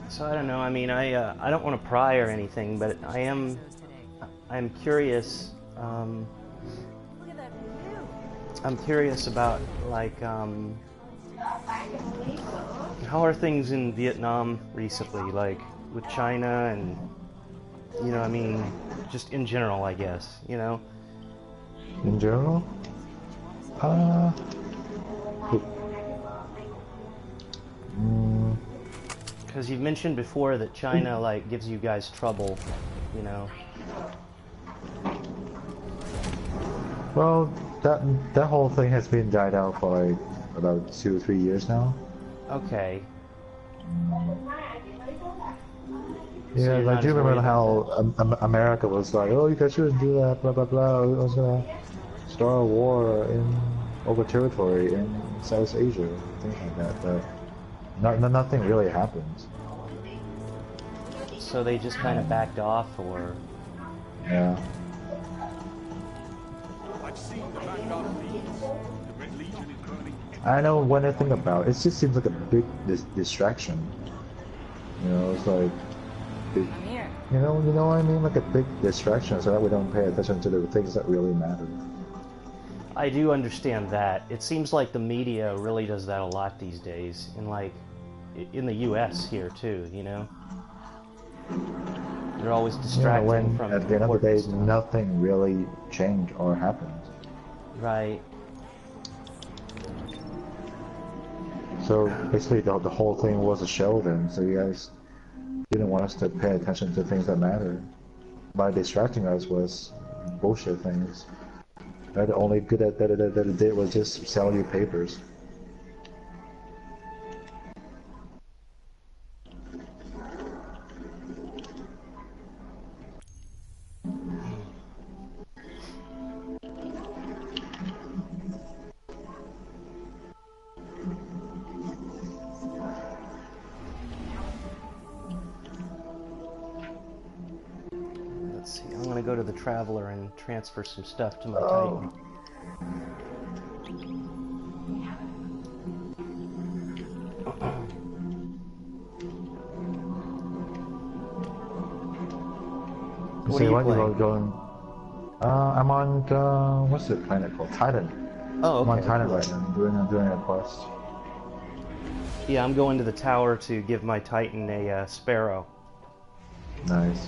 So I don't know. I mean, I don't want to pry or anything, but I'm curious. I'm curious about like how are things in Vietnam recently, like with China and I mean, just in general, I guess, In general? Because you've mentioned before that China like gives you guys trouble, Well, that whole thing has been died out for like about 2 or 3 years now. Okay. Yeah, So I do remember how America was like, oh, you guys shouldn't do that, blah blah blah. It was gonna start a war over territory in South Asia, things like that. But nothing really happens. So they just kind of backed off, or? Yeah. I know one thing about it. It just seems like a big distraction. It's like, big, you know what I mean? Like a big distraction, so that we don't pay attention to the things that really matter. I do understand that. It seems like the media really does that a lot these days, and like in the U.S. here too. They're always distracting from. At the end of the day, stuff. Nothing really changed or happened. Right. So basically, the whole thing was a show then. So you guys didn't want us to pay attention to things that matter. By distracting us was bullshit things. Right? The only good that it did was just sell you papers. Let's see, I'm gonna go to the Traveler and transfer some stuff to my Titan. What are you playing? I'm on, what's the planet called? Titan. Oh, okay. I'm on Titan right now, doing a quest. Yeah, I'm going to the tower to give my Titan a sparrow. Nice.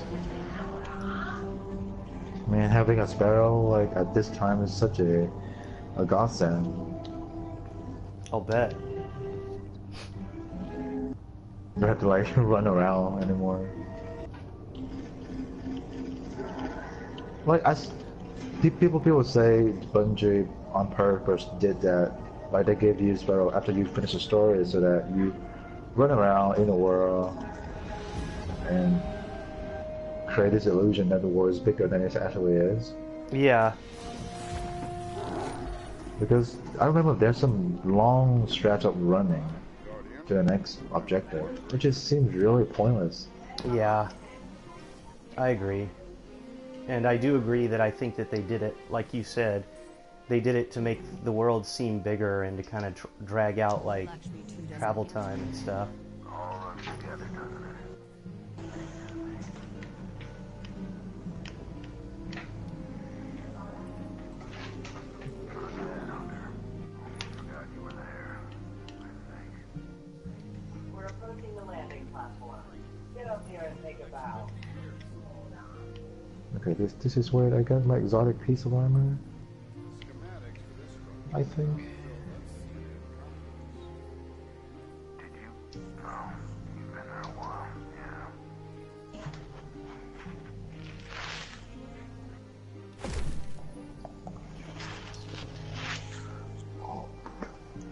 Man, having a sparrow like at this time is such a godsend. I'll bet. You don't have to like run around anymore. Like people say Bungie on purpose did that. Like they gave you sparrow after you finish the story so that you run around in the world and create this illusion that the world is bigger than it actually is. Yeah. Because I remember there's some long stretch of running to the next objective, which just seems really pointless. Yeah. I agree. And I do agree that I think that they did it, like you said, they did it to make the world seem bigger and to kind of drag out, like, travel time and stuff. We're approaching the landing platform. Get up here and take a bow. Okay, this is where I got my exotic piece of armor, I think.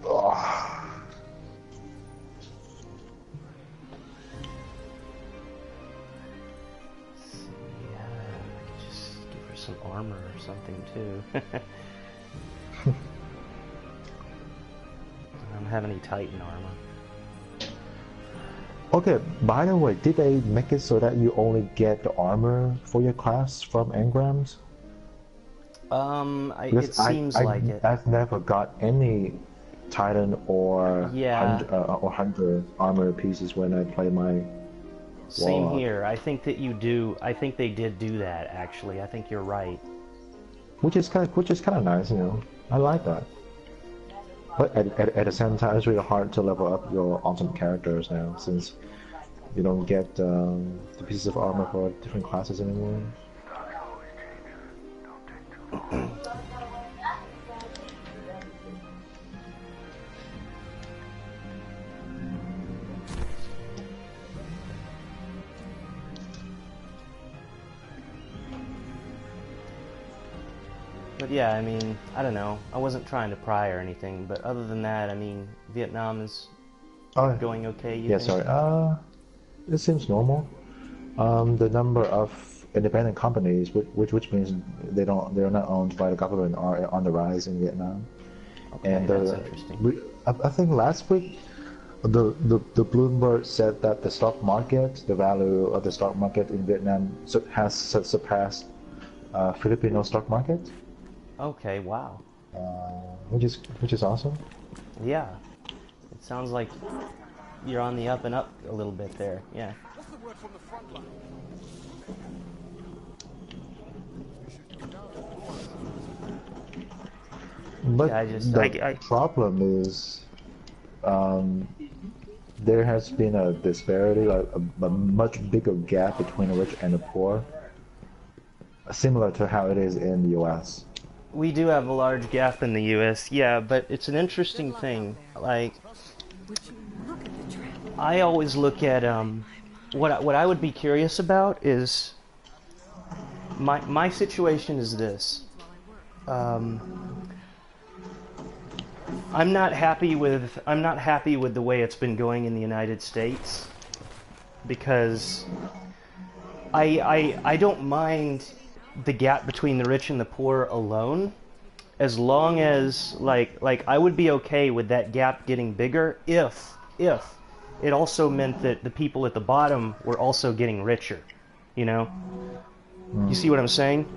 Oh. Yeah, I could just give her some armor or something too. I don't have any Titan armor. Okay, by the way, did they make it so that you only get the armor for your class from engrams? It Because seems like it. I've never got any Titan Yeah, or Hunter armor pieces when I play my same Warlock, here. I think that you do. I think they did do that, actually. I think you're right. which is kind of nice, you know. I like that. But at the same time, it's really hard to level up your ultimate characters now since you don't get the pieces of armor for different classes anymore. But yeah, I mean, I don't know. I wasn't trying to pry or anything, but other than that, I mean, Vietnam is Oh, going okay, you yeah, think? sorry. It seems normal. The number of independent companies, which means they're not owned by the government, are on the rise in Vietnam. Okay, And that's interesting. I think last week the Bloomberg said that the stock market, the value of the stock market in Vietnam has surpassed Filipino stock market, Okay, wow. which is awesome. Yeah, it sounds like you're on the up and up a little bit there. Yeah. What's the word from the front line? But Yeah, I just, the I, problem is, um, there has been a disparity, like a much bigger gap between the rich and the poor, similar to how it is in the U.S. we do have a large gap in the U.S., yeah, but it's an interesting thing. Like, Would you look at the trap? I always look at, what I would be curious about is, my situation is this. I'm not happy with the way it's been going in the United States because I don't mind the gap between the rich and the poor alone, as long as like I would be okay with that gap getting bigger if it also meant that the people at the bottom were also getting richer, you know? You see what I'm saying?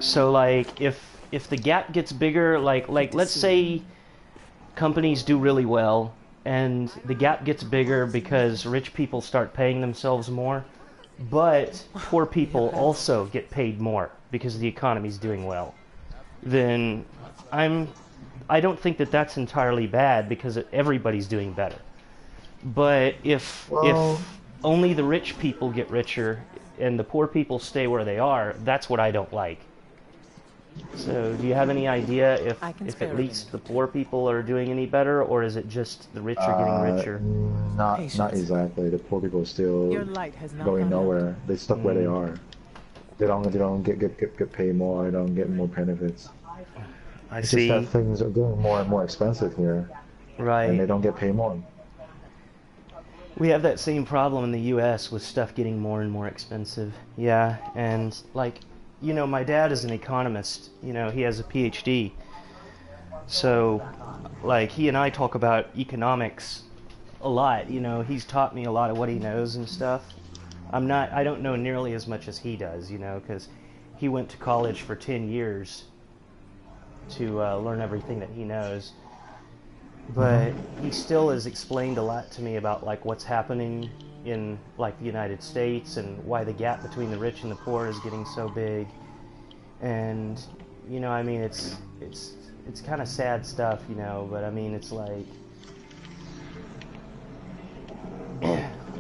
So like if the gap gets bigger, like let's say companies do really well and the gap gets bigger because rich people start paying themselves more, but poor people also get paid more because the economy's doing well, then I don't think that that's entirely bad because everybody's doing better. But if Well, only the rich people get richer and the poor people stay where they are, that's what I don't like. So, do you have any idea I can if spare at a least minute. the poor people are doing any better, or is it just the rich are getting uh, richer? not Patience. exactly. The poor people still Your light has not going gone out. nowhere. They stuck where they are. They don't get paid more. They don't get more benefits. I It's just that see. things are getting more and more expensive here, and Right. they don't get paid more. We have that same problem in the US with stuff getting more and more expensive. Yeah, and like, my dad is an economist. He has a PhD. So, like, he and I talk about economics a lot. He's taught me a lot of what he knows and stuff. I don't know nearly as much as he does, because he went to college for 10 years to learn everything that he knows. But he still has explained a lot to me about like what's happening in like the United States and why the gap between the rich and the poor is getting so big. And I mean it's kind of sad stuff, but I mean it's like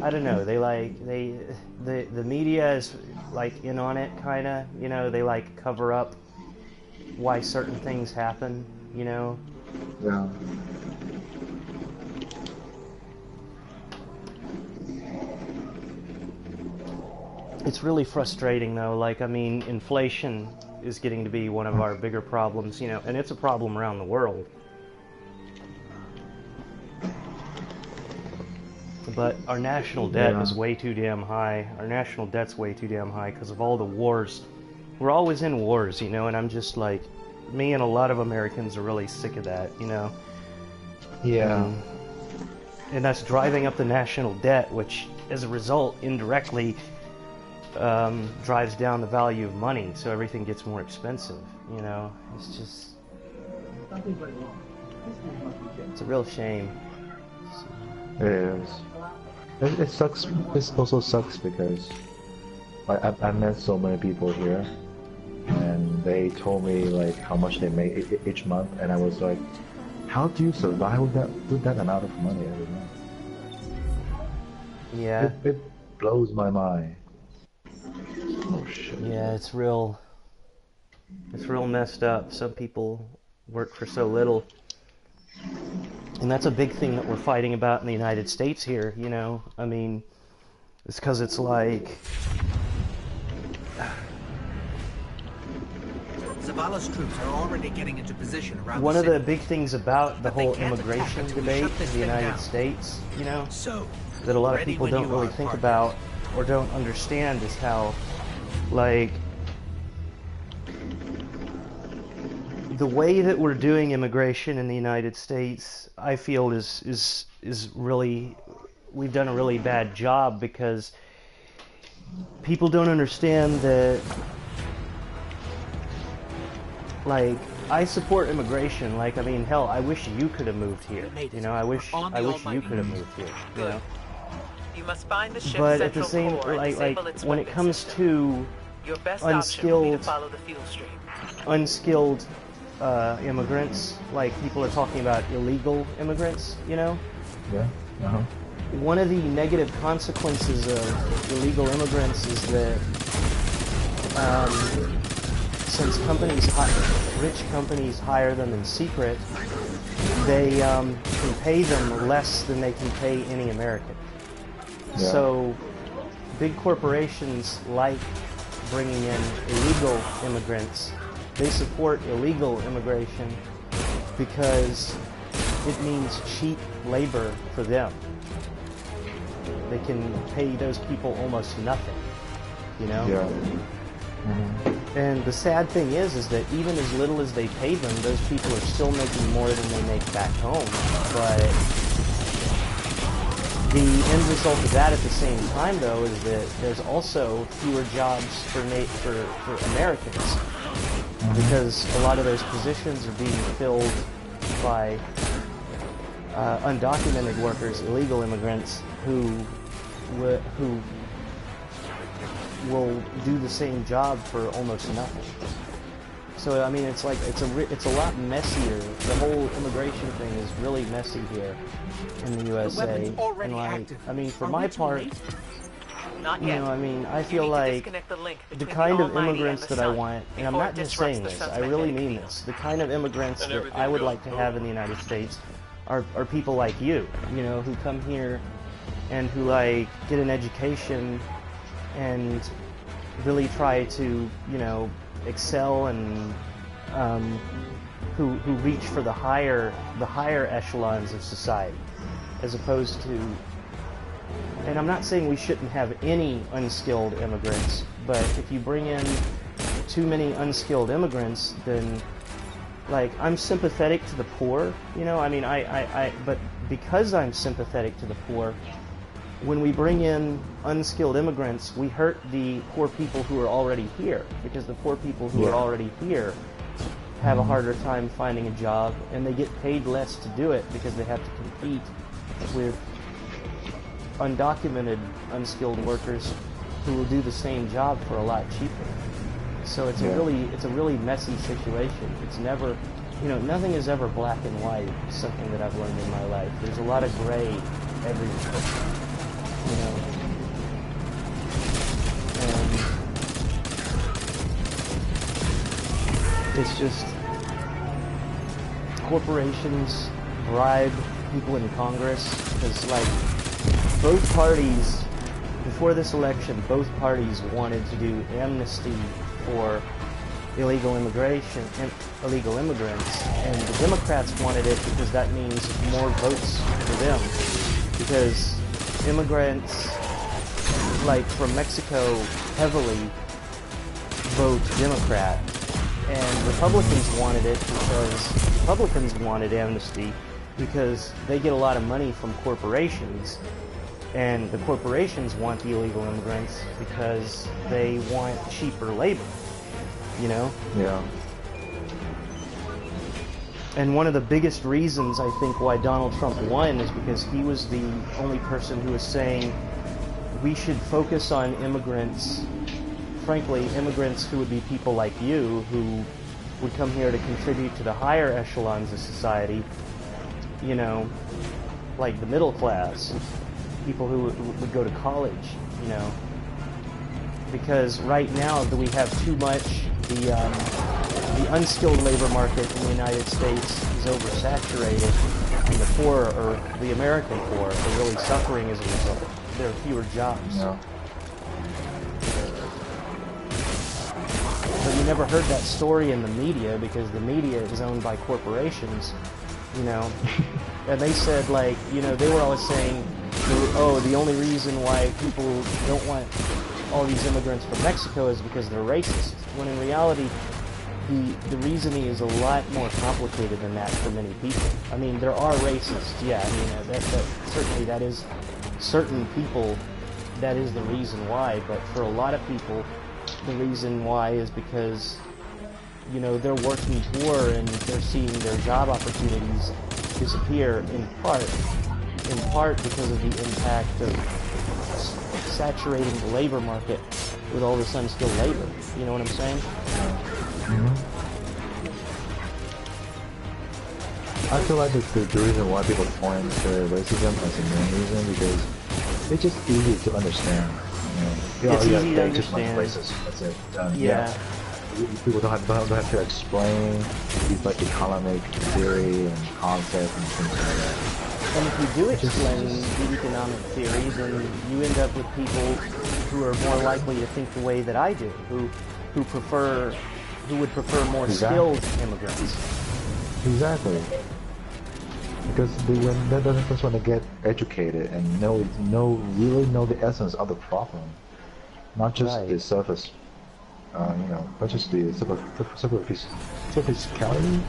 I don't know. The media is like in on it, kind of. You know, they like cover up why certain things happen. You know. Yeah. It's really frustrating though. Like, I mean, inflation is getting to be one of our bigger problems. You know, and it's a problem around the world. But our national debt is way too damn high. Our national debt's way too damn high because of all the wars. We're always in wars, you know, and I'm just like, me and a lot of Americans are really sick of that, you know. Yeah. And that's driving up the national debt, which, as a result, indirectly drives down the value of money, so everything gets more expensive, you know. It's just... It's a real shame. It is. It sucks. This also sucks because I met so many people here, and they told me like how much they make each month, and I was like, how do you survive with that amount of money every month? Yeah. It blows my mind. Oh shit. Yeah, it's real messed up. Some people work for so little. And that's a big thing that we're fighting about in the United States here, you know. I mean, it's because it's like... Zavala's troops are already getting into position around One the of city. the big things about the But they whole can't attack immigration until we debate shut this in the thing United down. States, you know, So, that a lot of ready people when don't you really are, think partner. about or don't understand is how, like, the way that we're doing immigration in the United States, I feel is really, we've done a really bad job because people don't understand that, like, I support immigration. Like, I mean, hell, I wish you could have moved here. You know, I wish On the you Almighty. could have moved here. You know, You must find the ship's but at the central same, core and like disable its when it weapon comes system. to Your best option will be to unskilled follow the fuel stream. unskilled immigrants, like people are talking about illegal immigrants, you know? Yeah. One of the negative consequences of illegal immigrants is that since rich companies hire them in secret, they can pay them less than they can pay any American. Yeah. So big corporations like bringing in illegal immigrants. They support illegal immigration because it means cheap labor for them. They can pay those people almost nothing, you know? Yeah. And the sad thing is that even as little as they pay them, those people are still making more than they make back home. But the end result of that at the same time, though, is that there's also fewer jobs for Americans. Because a lot of those positions are being filled by undocumented workers, illegal immigrants, who will do the same job for almost nothing. So I mean, it's like it's a lot messier. The whole immigration thing is really messy here in the USA. weapon's already And like, active. I mean, for Are my we too part, late? Not you yet. know, I mean, I You feel need to like disconnect the link the between kind the of Almighty immigrants and the that I Sun want, and I'm before not it just disrupts saying the this, Sun's I really magnetic mean field. this. The kind of immigrants And that everything I would goes like to have in the United States are people like you know, who come here and who like get an education and really try to, you know, excel and who reach for the higher echelons of society, as opposed to. And I'm not saying we shouldn't have any unskilled immigrants, but if you bring in too many unskilled immigrants, then, like, I'm sympathetic to the poor, you know, I mean, but because I'm sympathetic to the poor, when we bring in unskilled immigrants, we hurt the poor people who are already here, because the poor people who are already here have a harder time finding a job, and they get paid less to do it because they have to compete with undocumented, unskilled workers who will do the same job for a lot cheaper. So it's a really messy situation. It's never, you know, nothing is ever black and white. Something that I've learned in my life. There's a lot of gray everywhere. you know. And it's just corporations bribe people in Congress, because like both parties before this election, both parties wanted to do amnesty for illegal immigration and illegal immigrants, and the Democrats wanted it because that means more votes for them, because immigrants like from Mexico heavily vote Democrat, and Republicans wanted it because Republicans wanted amnesty because they get a lot of money from corporations, and the corporations want the illegal immigrants because they want cheaper labor, you know? Yeah. And one of the biggest reasons I think why Donald Trump won is because he was the only person who was saying we should focus on immigrants, frankly, immigrants who would be people like you, who would come here to contribute to the higher echelons of society, you know, like the middle class, people who would go to college, you know, because right now we have too much, the unskilled labor market in the United States is oversaturated, and the poor, or the American poor, are really suffering as a result. There are fewer jobs. Yeah. But you never heard that story in the media because the media is owned by corporations, you know. And they said, like, you know, they were always saying, oh, the only reason why people don't want all these immigrants from Mexico is because they're racist. When in reality, the reasoning is a lot more complicated than that for many people. I mean, there are racists, yeah. I mean, that certainly that is certain people. That is the reason why. But for a lot of people, the reason why is because, you know, they're working poor and they're seeing their job opportunities disappear in part because of the impact of saturating the labor market with all this unskilled labor. You know what I'm saying? I feel like the reason why people point to racism as the main reason because it's just easy to understand. You know, It's easy to just like understand. racist. That's it. Yeah. People don't have to explain these like economic theory and concepts and things like that. And if you do explain the economic theory, then you end up with people who are more likely to think the way that I do, who would prefer more skilled immigrants. Exactly. Because they're the first one to get educated and really know the essence of the problem, not just the surface, you know, not just the superficiality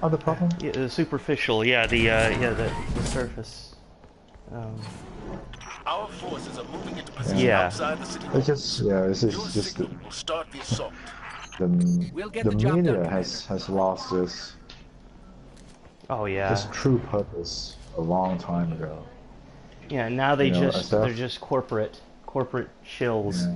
of the problem. Yeah, the superficial, yeah, the surface. Our forces are moving into position outside the city. It's just Will start the assault. the media has lost this. Oh yeah. This true purpose a long time ago. Yeah, now they're SF just corporate shills.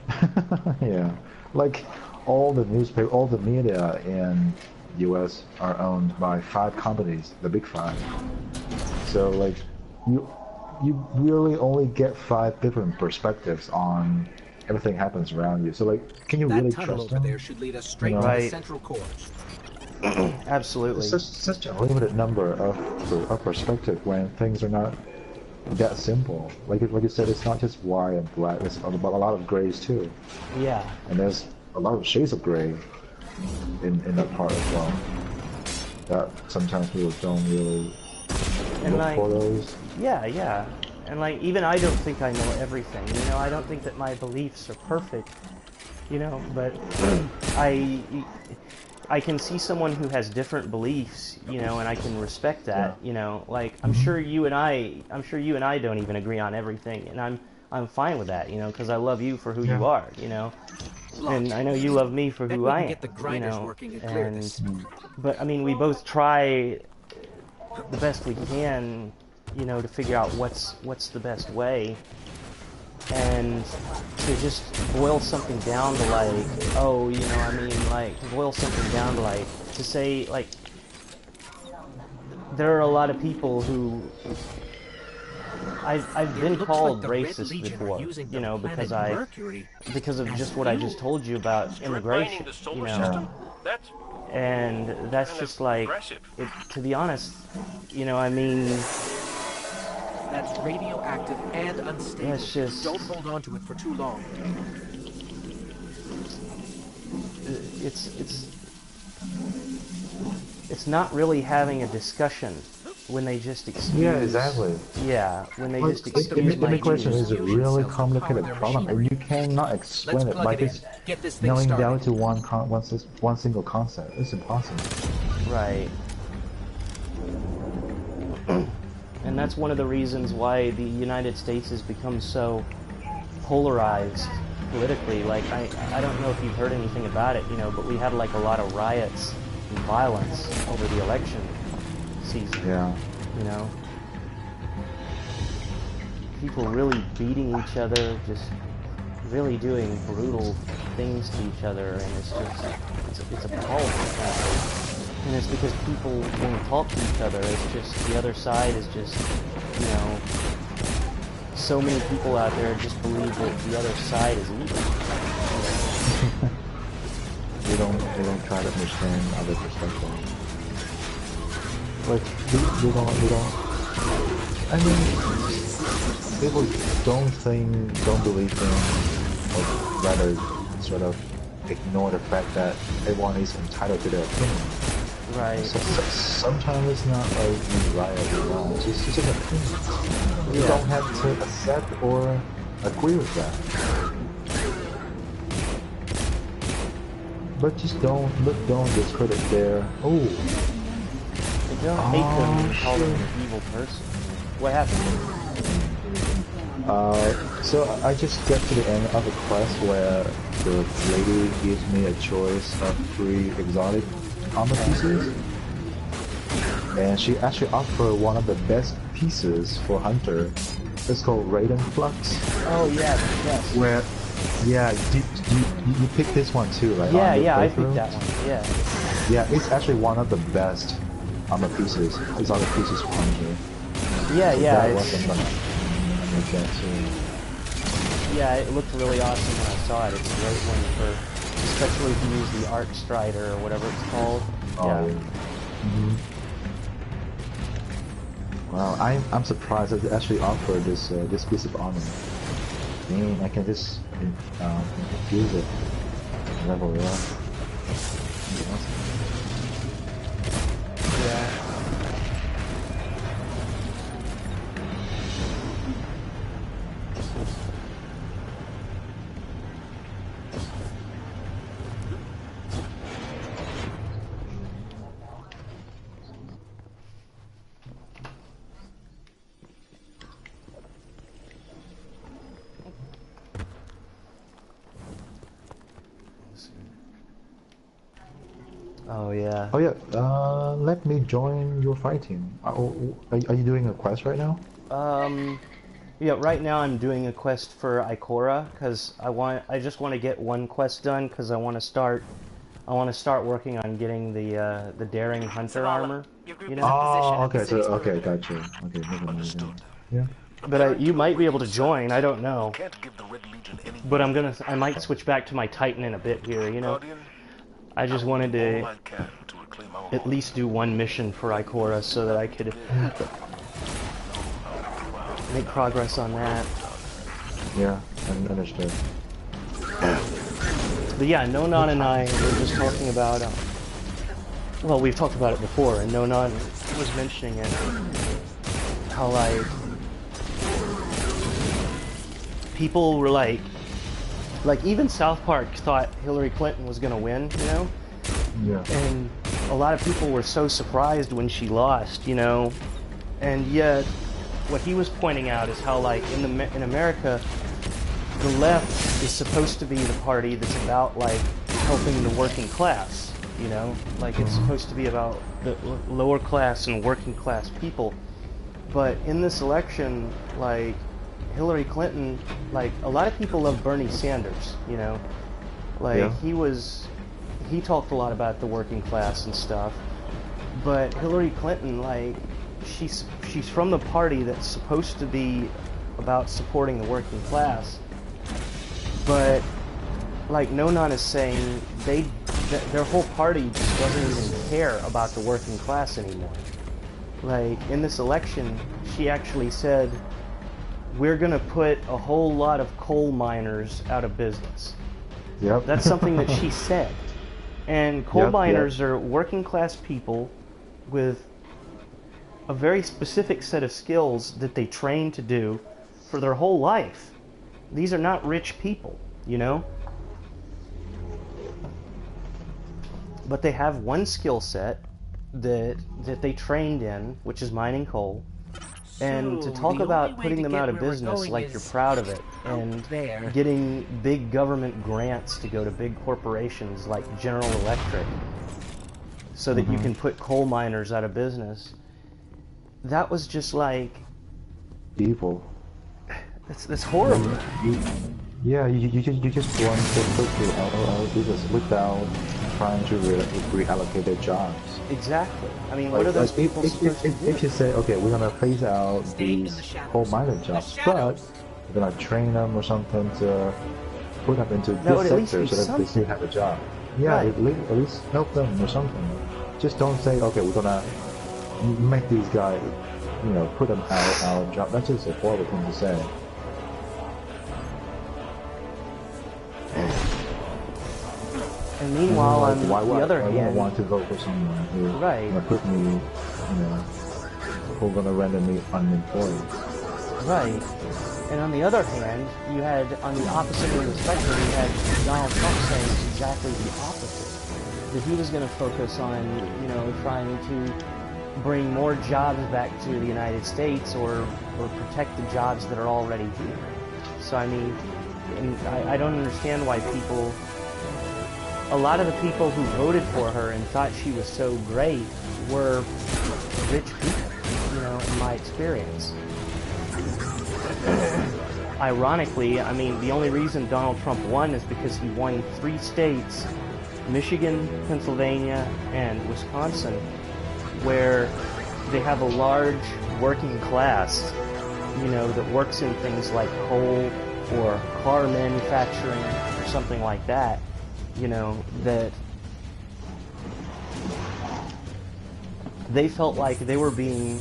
Yeah. Yeah. Like all the media in US are owned by 5 companies, the big 5. So like you really only get 5 different perspectives on everything happens around you. So like, can you really That tunnel trust over them? there should lead us straight to Right. the central core. Absolutely. It's such a limited number of perspective when things are not that simple. Like you said, it's not just white and black. It's a lot of grays too. Yeah. And there's a lot of shades of gray in that part as well. That sometimes people don't really look for those. Yeah. And like, even I don't think I know everything. You know, I don't think that my beliefs are perfect. You know, but I can see someone who has different beliefs, you know, and I can respect that, you know. Like, I'm sure you and I don't even agree on everything, and I'm fine with that, you know, because I love you for who you are, you know, and I know you love me for who I am, Get the you grinders know, working and clear this. but I mean, we both try the best we can, you know, to figure out what's the best way. And to just boil something down to like, oh, you know, I mean, like, to boil something down to like, to say, like, there are a lot of people who, I've It been looks called like the Red racist Legion are before, using you the know, planet Mercury because of as just what I fuel. just told you about Strip immigration, mining the you solar know, system? That's and that's kind of just like, aggressive. to be honest, you know, I mean, That's radioactive and unstable. that's just, Don't hold on to it for too long. it's it's not really having a discussion when they just Yeah, excuse, exactly. yeah, when they Well, just excuse my immigration views. is a really complicated problem, and you cannot Let's explain it plug by it in. just Get this thing knowing down started. to one single concept. It's impossible. Right. And that's one of the reasons why the United States has become so polarized politically. Like, I don't know if you've heard anything about it, you know, but we had like a lot of riots and violence over the election season, Yeah. you know. People really beating each other, just really doing brutal things to each other, and it's just, it's appalling. And it's because people won't talk to each other. It's just, the other side is just, you know, so many people out there just believe that the other side is evil. They don't try to understand other perspectives. Like they don't. I mean, people don't believe in, or rather, sort of ignore the fact that everyone is entitled to their opinion. Right. Sometimes it's not like you right or you're wrong. It's just an opinion. You Yeah. don't have to accept or agree with that. But just don't discredit their. Oh. Don't hate them and call them an evil person. What happened? So I just get to the end of the quest where the lady gives me a choice of 3 exotic armor pieces, and she actually offered one of the best pieces for Hunter. It's called Raiden Flux. Oh yeah, yes. Where, yeah, you picked this one too, right? Yeah, on your yeah, I playthrough? picked that one. Yeah. Yeah, it's actually one of the best armor pieces, exotic pieces for Hunter. Yeah, So yeah. that was I'm gonna make that too. Yeah, it looked really awesome when I saw it. It's a great one for, especially if you use the Arc Strider or whatever it's called. Oh, Yeah. Mm-hmm. Wow, I'm surprised that they actually offered this this piece of armor. Man, I can just use it, level it up. That's awesome. Yeah. Oh yeah. Oh yeah, let me join your fight team. Are you doing a quest right now? Yeah, right now I'm doing a quest for Ikora because I just want to get one quest done because I want to start working on getting the Daring Hunter Zavala, armor, your group you is know? in position Oh, at the okay, so city's okay, perimeter. gotcha. Okay, never mind. Understood. Yeah. But you might be able to join, I don't know. Can't give the Red Legion any But I might switch back to my Titan in a bit here, you know? Guardian. I just will wanted do to all I can to reclaim our at home. least do one mission for Ikora so that I could make progress on that. Yeah, I understood. But yeah, Nonan and I were just talking about, well, we've talked about it before, and Nonan was mentioning it, how, like, people were like even South Park thought Hillary Clinton was going to win, you know? Yeah. And a lot of people were so surprised when she lost, you know? And yet, what he was pointing out is how, like, in America, the left is supposed to be the party that's about, like, helping the working class, you know? Like, it's supposed to be about the lower class and working class people. But in this election, like, Hillary Clinton, like, a lot of people love Bernie Sanders, you know? Like, Yeah. he talked a lot about the working class and stuff. But Hillary Clinton, like, she's from the party that's supposed to be about supporting the working class, but like Nonon is saying, their whole party just doesn't even care about the working class anymore. Like, in this election, she actually said, we're gonna put a whole lot of coal miners out of business. Yep. That's something that she said. And coal Yep, miners are working class people with a very specific set of skills that they train to do for their whole life. These are not rich people, you know? But they have one skill set that they trained in, which is mining coal. And to talk about putting them out of business like you're proud of it, and getting big government grants to go to big corporations like General Electric so that you can put coal miners out of business, that was just like... evil. That's horrible. You just want to put people out of business without trying to reallocate their jobs. Exactly. I mean, what are those people supposed to do? If you say, okay, we're gonna phase out these coal mining jobs, but we're gonna train them or something to put them into this sector so that they still have a job. Yeah, Right. at least help them or something. Just don't say, okay, we're gonna make these guys, you know, put them out of job. That's just a horrible thing to say. And meanwhile, on the other I hand, want to vote for someone who Right. gonna put me, you know, who's gonna render me unemployed. right. And on the other hand, you had, on the opposite end of the spectrum, you had Donald Trump saying exactly the opposite. That he was going to focus on, you know, trying to bring more jobs back to the United States or protect the jobs that are already here. So, I mean, and I don't understand why people... A lot of the people who voted for her and thought she was so great were rich people, you know, in my experience. Ironically, I mean, the only reason Donald Trump won is because he won 3 states, Michigan, Pennsylvania, and Wisconsin, where they have a large working class, you know, that works in things like coal or car manufacturing or something like that. You know, that they felt like they were being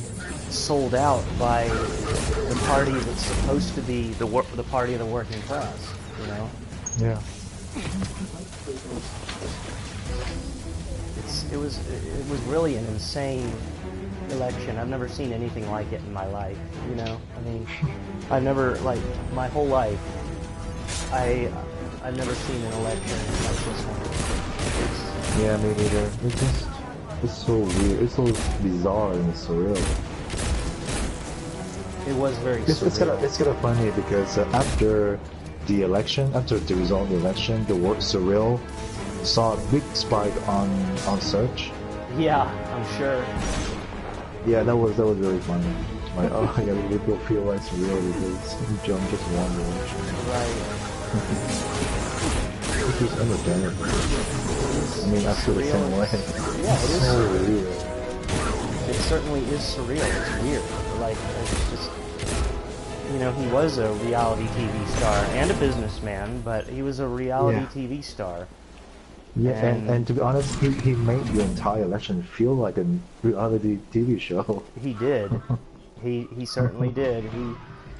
sold out by the party that's supposed to be the party of the working class, you know? Yeah. It was really an insane election. I've never seen anything like it in my life, you know? I mean, I've never, like, my whole life, I've never seen an election like this one. Yeah, me neither. It's so weird. It's so bizarre and surreal. It was very surreal. It's kind of funny because after the election, after the result of the election, the word surreal saw a big spike on search. Yeah, I'm sure. Yeah, that was really funny. Like, oh yeah, people feel like surreal because John just won the election. Right. Which is understandable. I mean, I feel the same way. Yeah, it is so surreal. weird. It certainly is surreal. It's weird. Like, it's just, you know, he was a reality TV star and a businessman, but he was a reality TV star. Yeah, and to be honest, he made the entire election feel like a reality TV show. He did. He certainly did.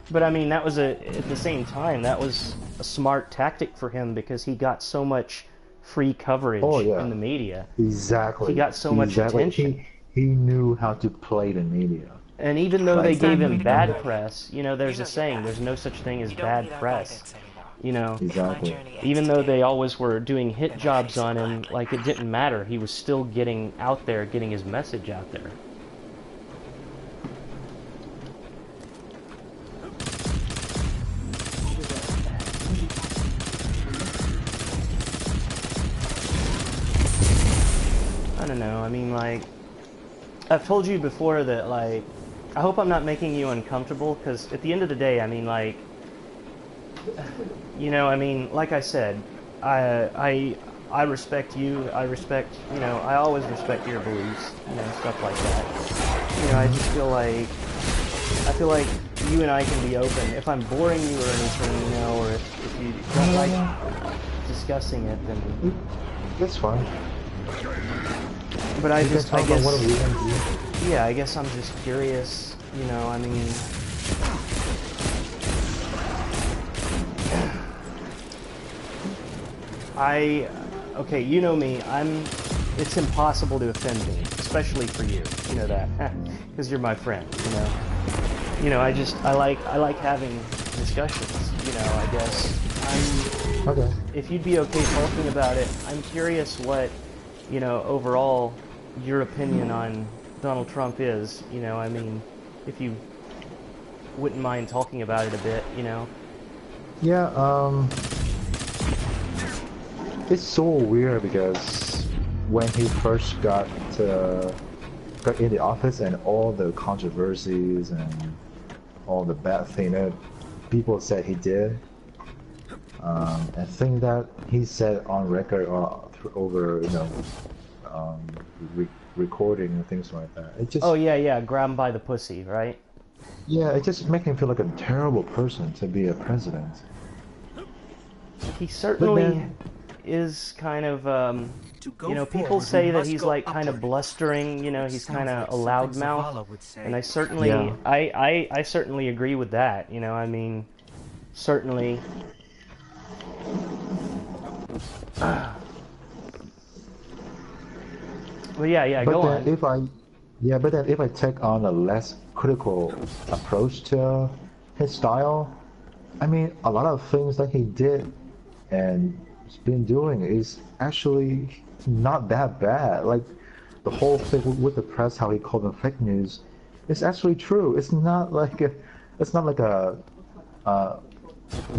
But I mean, that was at the same time, that was a smart tactic for him because he got so much free coverage in the media. Exactly. He got so much attention. He knew how to play the media. And even though they gave him bad press, you know, there's a saying, there's no such thing as bad press. You know, Exactly. even though they always were doing hit jobs on him, like it didn't matter. He was still getting out there, getting his message out there. I don't know, I mean, like, I've told you before that, like, I hope I'm not making you uncomfortable, because at the end of the day, I mean, like, you know, I mean, like I said, I respect you, I respect, you know, I always respect your beliefs, you know, stuff like that. You know, I feel like you and I can be open. If I'm boring you or anything, you know, or if you don't like discussing it, then That's fine. but I We can just, talk I about guess, what we can do. yeah, I guess I'm just curious, you know, I mean, okay, you know me, it's impossible to offend me, especially for you, you know that, because you're my friend, you know. You know, I like having discussions, you know, I guess. Okay. If you'd be okay talking about it, I'm curious what, you know, overall your opinion on Donald Trump is, you know, I mean, if you wouldn't mind talking about it a bit, you know. Yeah, it's so weird because when he first got in the office and all the controversies and all the bad things that people said he did, I think that he said on record or over, you know, um, recording and things like that. It just, Oh yeah, grab him by the pussy, right? yeah, it just makes him feel like a terrible person to be a president. He But certainly then, is kind of, To go you know, people forward, say we that must he's go like kind of upward. blustering, you know, Which he's sounds kind of like a something loudmouth, Zavala would say. and I certainly, yeah, I certainly agree with that, you know, I mean, certainly, well, yeah, but go then on. but then if I take on a less critical approach to his style, I mean, a lot of things that he did and has been doing is actually not that bad. Like the whole thing with the press, how he called them fake news, is actually true. It's not like you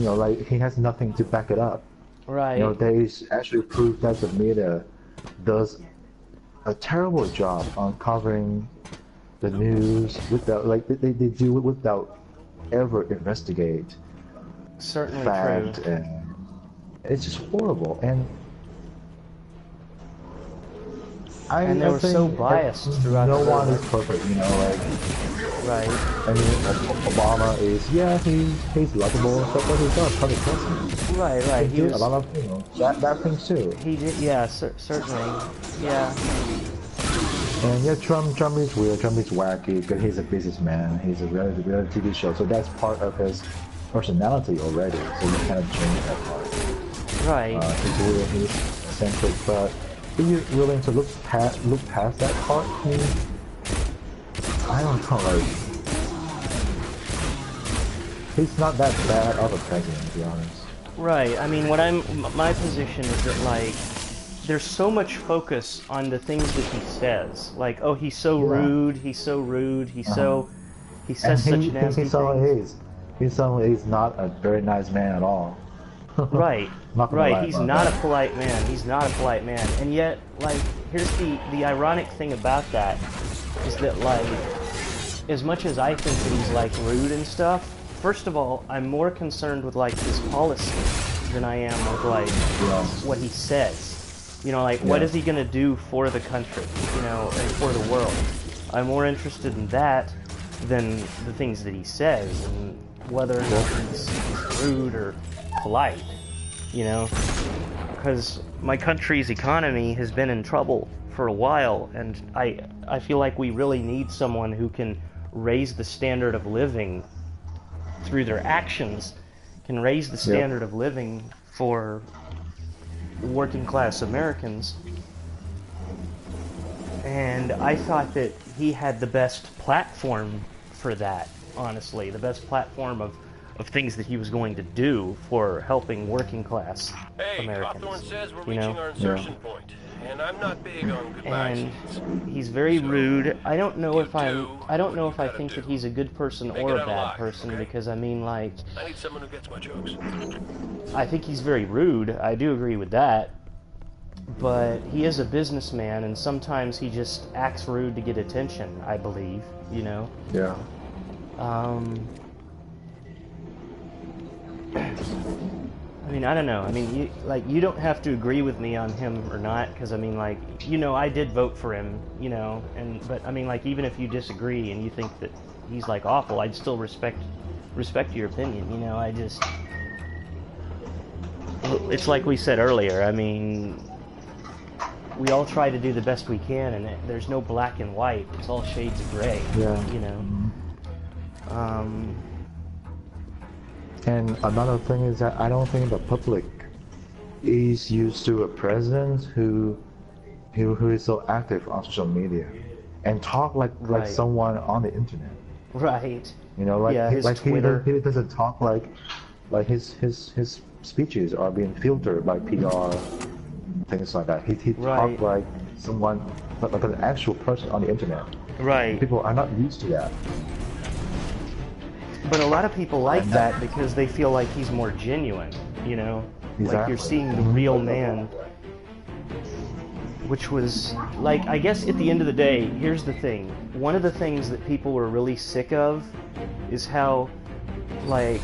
know, like he has nothing to back it up. You know, Right, there is actually proof that the media does a terrible job on covering the news without, like, they do it without ever investigate certainly true. fact, and it's just horrible. And And they I were so think biased throughout no the whole one is election. perfect, you know, like, Right, I mean, Obama is, yeah, he's lovable and stuff, but he's not a perfect president. He right, he did a was, lot of, you know, bad things too. he did, yeah, certainly, yeah, And yeah, Trump is weird. Trump is wacky because he's a businessman. He's a reality TV show, so that's part of his personality already. So you kind of change that part. right. He's weird. He's eccentric, but if you're willing to look past that part, I don't know. Like, he's not that bad of a president, to be honest. Right. I mean, my position is that, like, there's so much focus on the things that he says. Like, oh, he's so Yeah. rude, he's so rude, Uh-huh. he And says such nasty he's someone things. is. He's someone is not a very nice man at all. Right. Not gonna Right. lie He's about not a that. polite man. He's not a polite man. And yet, like, here's the ironic thing about that is that, like, as much as I think that he's, like, rude and stuff, first of all, I'm more concerned with, like, his policy than I am with, like, Yeah. what he says. You know, like, what Yeah. is he gonna do for the country, you know, and for the world? I'm more interested in that than the things that he says, and whether or not he's rude or polite, you know? Because my country's economy has been in trouble for a while, and I feel like we really need someone who can raise the standard of living through their actions, can raise the standard of living for working class Americans. And I thought that he had the best platform for that, honestly. The best platform of things that he was going to do for helping working class Hey, Americans. Hawthorne says we're You know? reaching our insertion point, and I'm not big on goodbye And scenes. he's very rude. I don't know you if I do don't know what if you I gotta think do. that he's a good person Make or it a out bad alive, person, okay? because I mean, like, I need someone who gets my jokes. I think he's very rude. I do agree with that. But he is a businessman, and sometimes he just acts rude to get attention, I believe, you know? Yeah. I mean, I don't know. I mean, you don't have to agree with me on him or not, because I mean, like, I did vote for him, but I mean, like, even if you disagree and you think that he's like awful, I'd still respect your opinion. It's like we said earlier. I mean, we all try to do the best we can, and there's no black and white. It's all shades of gray. Yeah. And another thing is that I don't think the public is used to a president who is so active on social media and talk like someone on the internet. Right. His Twitter. He doesn't talk like his speeches are being filtered by PR, things like that. He talk like someone, like an actual person on the internet. Right. People are not used to that. But a lot of people like that because they feel like he's more genuine, Exactly. Like you're seeing the real man. Which was, like, I guess at the end of the day, here's the thing. One of the things that people were really sick of is how, like,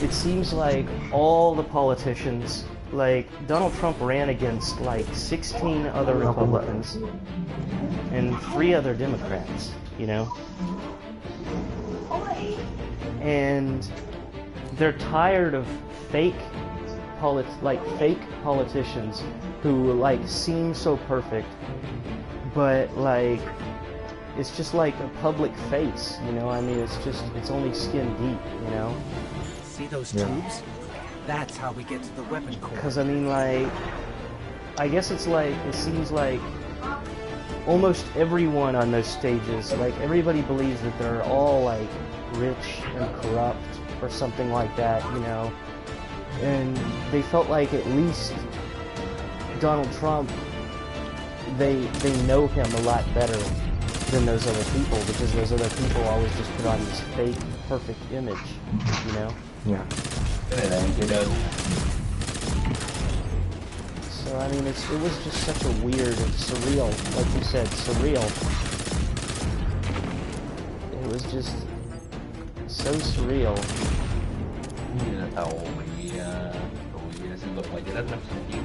it seems like all the politicians, like, Donald Trump ran against, like, 16 other Republicans and 3 other Democrats, And they're tired of fake politicians who, like, seem so perfect, but, like, it's just like a public face, I mean, it's only skin deep, See those tubes? That's how we get to the weapon core. Because, I mean, like, I guess it seems like almost everyone on those stages, like, everybody believes that they're all, like, rich and corrupt or something like that, and they felt like at least Donald Trump, they know him a lot better than those other people, because those other people always just put on this fake, perfect image, Yeah. So, I mean, it was just such a weird, surreal, like you said, surreal. It was just so surreal. Như là tàu bị xung đột ngoài trái đất năm xưa chiến.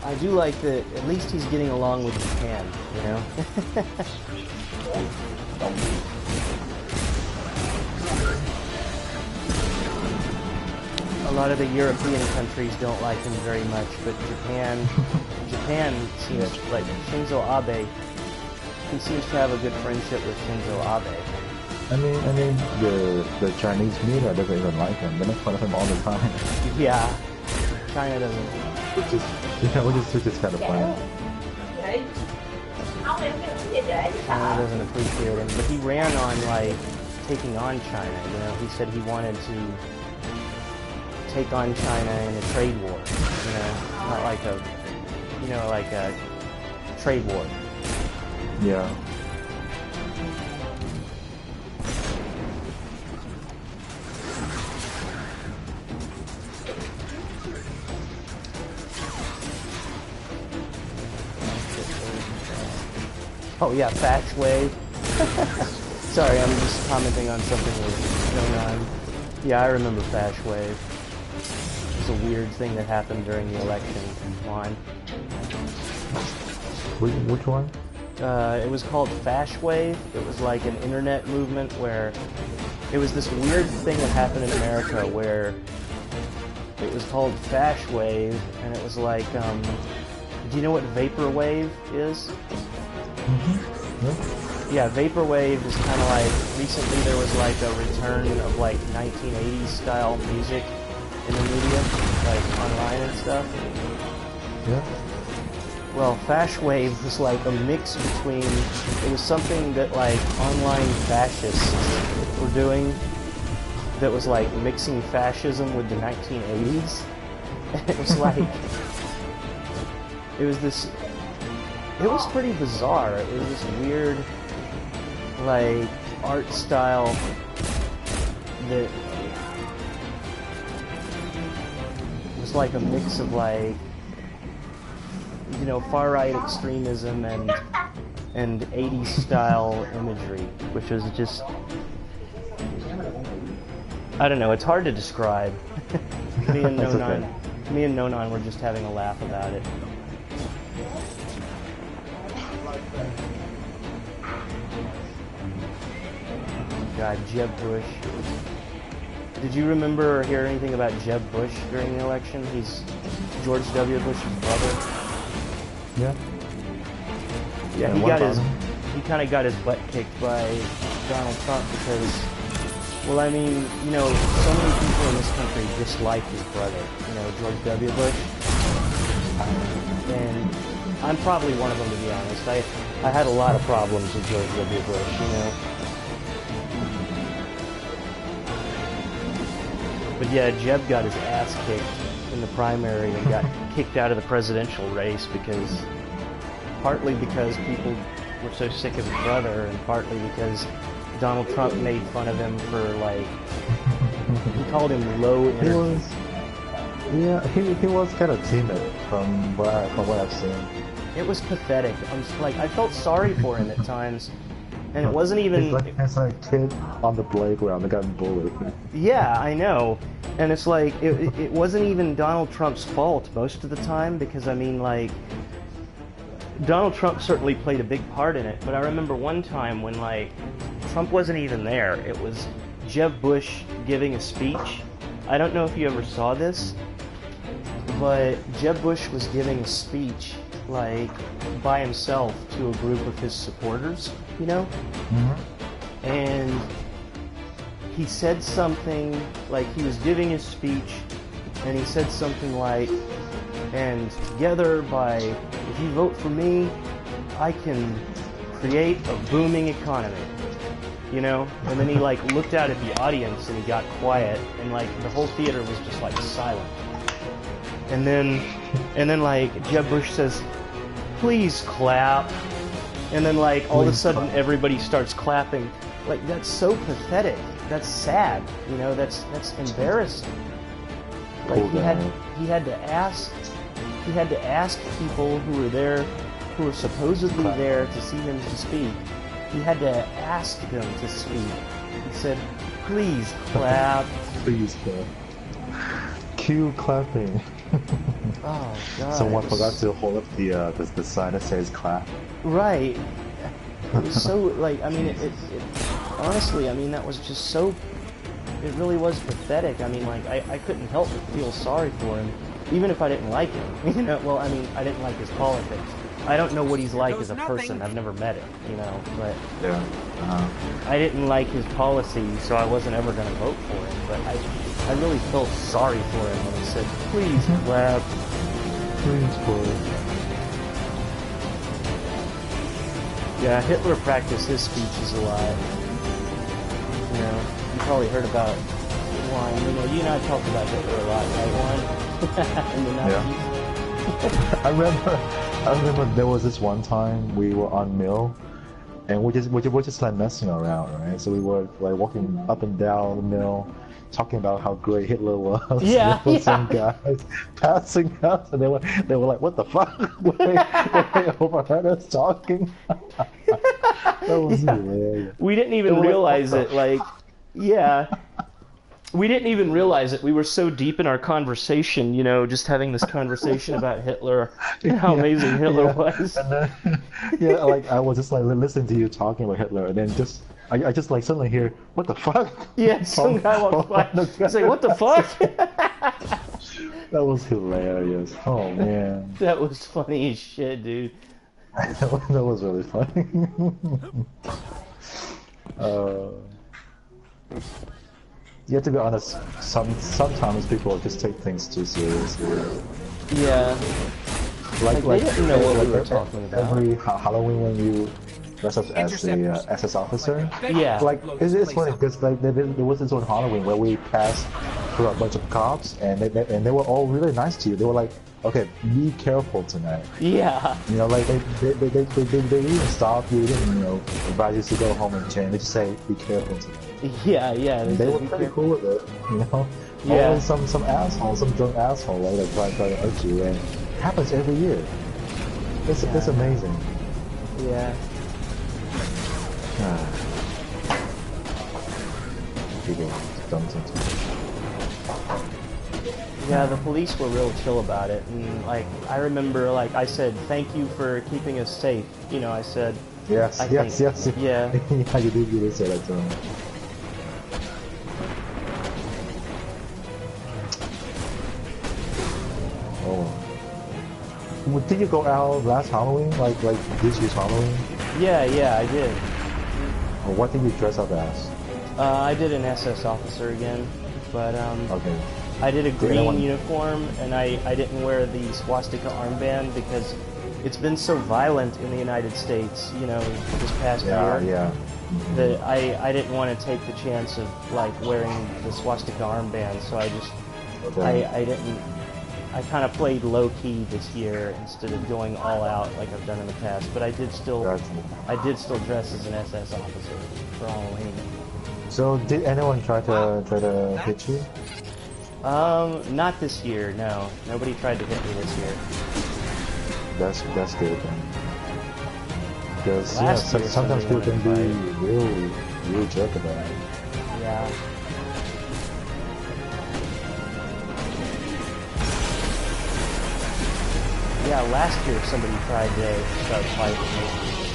I do like that at least he's getting along with Japan, A lot of the European countries don't like him very much, but Japan seems like Shinzo Abe. He seems to have a good friendship with Shinzo Abe. I mean, the Chinese media doesn't even like him. They make fun of him all the time. Yeah, China doesn't. Which is kind of funny. China doesn't appreciate him, but he ran on, like, taking on China. He said he wanted to take on China in a trade war. Not like a trade war. Yeah. Oh yeah, Thatch Wave. Sorry, I'm just commenting on something that's going on. Yeah, I remember Thatch Wave. It was a weird thing that happened during the election. Juan. Which one? It was called Fash Wave. It was like an internet movement where it was this weird thing that happened in America where it was called Fash Wave, and it was like, do you know what Vaporwave is? Yeah, Vaporwave is kind of like, recently there was like a return of like 1980s style music in the media, like online and stuff. Yeah. Well, Fash Wave was like a mix between, it was something that like online fascists were doing that was like mixing fascism with the 1980s. And it was like, it was pretty bizarre. It was this weird, like, art style that was like a mix of, like, far-right extremism and and 80s style imagery, which was just, I don't know, it's hard to describe. me and That's Nonon, okay. me and Nonon were just having a laugh about it. God, Jeb Bush. Did you remember or hear anything about Jeb Bush during the election? He's George W. Bush's brother. Yeah. Yeah, he kind of got his butt kicked by Donald Trump because, well, I mean, you know, so many people in this country dislike his brother, you know, George W. Bush. And I'm probably one of them, to be honest. I had a lot of problems with George W. Bush, you know. But yeah, Jeb got his ass kicked in the primary and got kicked out of the presidential race because, partly because people were so sick of his brother, and partly because Donald Trump made fun of him for, like, he called him low energy. He was kind of timid from what I've seen. It was pathetic. I felt sorry for him at times. And it wasn't even... It's like a kid on the playground that got bullied. Yeah, I know. And it's like, it wasn't even Donald Trump's fault most of the time, because, I mean, like, Donald Trump certainly played a big part in it, but I remember one time when, like, Trump wasn't even there. It was Jeb Bush giving a speech. I don't know if you ever saw this, but Jeb Bush was giving a speech, like, by himself to a group of his supporters, you know? Mm-hmm. And he said something, like, he was giving his speech, and he said something like, and together if you vote for me, I can create a booming economy, you know? And then he, like, looked out at the audience, and he got quiet, and, like, the whole theater was just, like, silent. And then, like, Jeb Bush says, please clap. And then, like, all of a sudden everybody starts clapping. Like, that's so pathetic. That's sad. You know, that's embarrassing. Like, he had to ask people who were there, who were supposedly there to see him to speak. He had to ask them to speak. He said, please clap. Please clap. Cue clapping. Oh God! Someone forgot to hold up the sign that says clap. Right. It was so, like, I mean, it honestly, I mean, that was just so, it really was pathetic. I mean, like, I couldn't help but feel sorry for him, even if I didn't like him. You know, well, I mean, I didn't like his politics. I don't know what he's like as a person. I've never met him, you know, but I didn't like his policy, so I wasn't ever going to vote for him. But I really felt sorry for him when he said, please clap. Please clap. Yeah, Hitler practiced his speeches a lot. You know, you probably heard about Juan. You know, you and I talked about Hitler a lot, right, Juan? In the 90s. I remember there was this one time we were on Mill, and we're just like messing around, right? So we were like walking up and down the Mill, talking about how great Hitler was. Yeah, there were some guys passing us, and they were like, "What the fuck?" they overheard us talking. That was hilarious. We didn't even realize it. Like, yeah. We didn't even realize it. We were so deep in our conversation, you know, just having this conversation about Hitler and how amazing Hitler was. And then, like, I was just like listening to you talking about Hitler, and then I just like suddenly hear, what the fuck? Yeah, some guy walks by. He's like, what the fuck? That was hilarious. Oh, man. That was funny as shit, dude. That was really funny. You have to be honest, sometimes people just take things too seriously. Yeah. Like they didn't know what we were talking about. Every Halloween when you dress up as the SS officer. Yeah. Like, it's funny because like there was this one Halloween where we passed through a bunch of cops and they were all really nice to you. They were like, okay, be careful tonight. Yeah. You know, like they didn't stop you, didn't, you know, advise you to go home and change. They just say, be careful tonight. Yeah, yeah. They were pretty cool with it, you know. Yeah. Always some asshole, some drunk asshole, right, that try to hurt you, and it happens every year. It's amazing. Yeah. People done something. Yeah, the police were real chill about it, and like I remember, like I said, thank you for keeping us safe. You know, I said. Yes, yes. Yeah. Yeah, you did say that to him. Oh. Well, did you go out last Halloween? Like this year's Halloween? Yeah, I did. Or what did you dress up as? I did an SS officer again, but Okay. I did a green uniform, and I didn't wear the swastika armband because it's been so violent in the United States, you know, this past year. Yeah. That I didn't want to take the chance of like wearing the swastika armband, so I just I kind of played low key this year instead of going all out like I've done in the past. But I did still dress as an SS officer for Halloween. So did anyone try to hit you? Not this year. No, nobody tried to hit me this year. That's good then. Because sometimes people can be real jerk about it. Yeah. Yeah, last year somebody tried to start fighting me,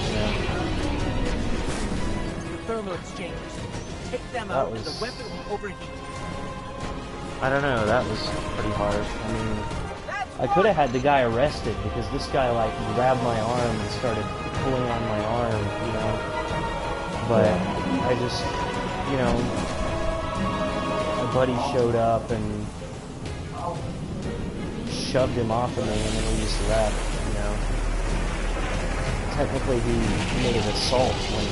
you know. Thermal exchangers. Take them out, the weapon will overheat. I don't know, that was pretty hard. I mean, I could have had the guy arrested because this guy like grabbed my arm and started pulling on my arm, you know. But I just, you know, my buddy showed up and shoved him off of me, and then we just left, you know. Technically, he committed assault when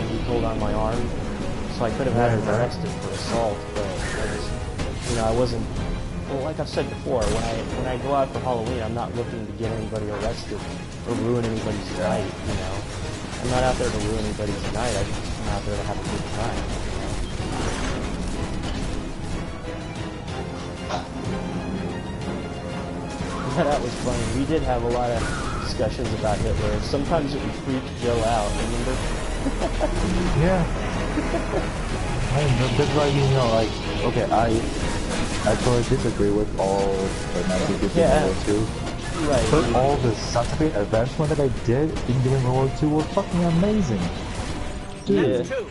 he pulled on my arm, so I could have had him arrested for assault, but I just, you know, I wasn't. Well, like I've said before, when I go out for Halloween, I'm not looking to get anybody arrested or ruin anybody's night, you know. I'm not out there to ruin anybody's night. I just come out there to have a good time. Yeah, that was funny. We did have a lot of discussions about Hitler. Sometimes it would freak Joe out, remember? Yeah. That's why, you know, like, okay, I totally disagree with all the Nazi people in World War II. Right. But all the scientific advancement that I did during World War II were fucking amazing. Dude. That's two.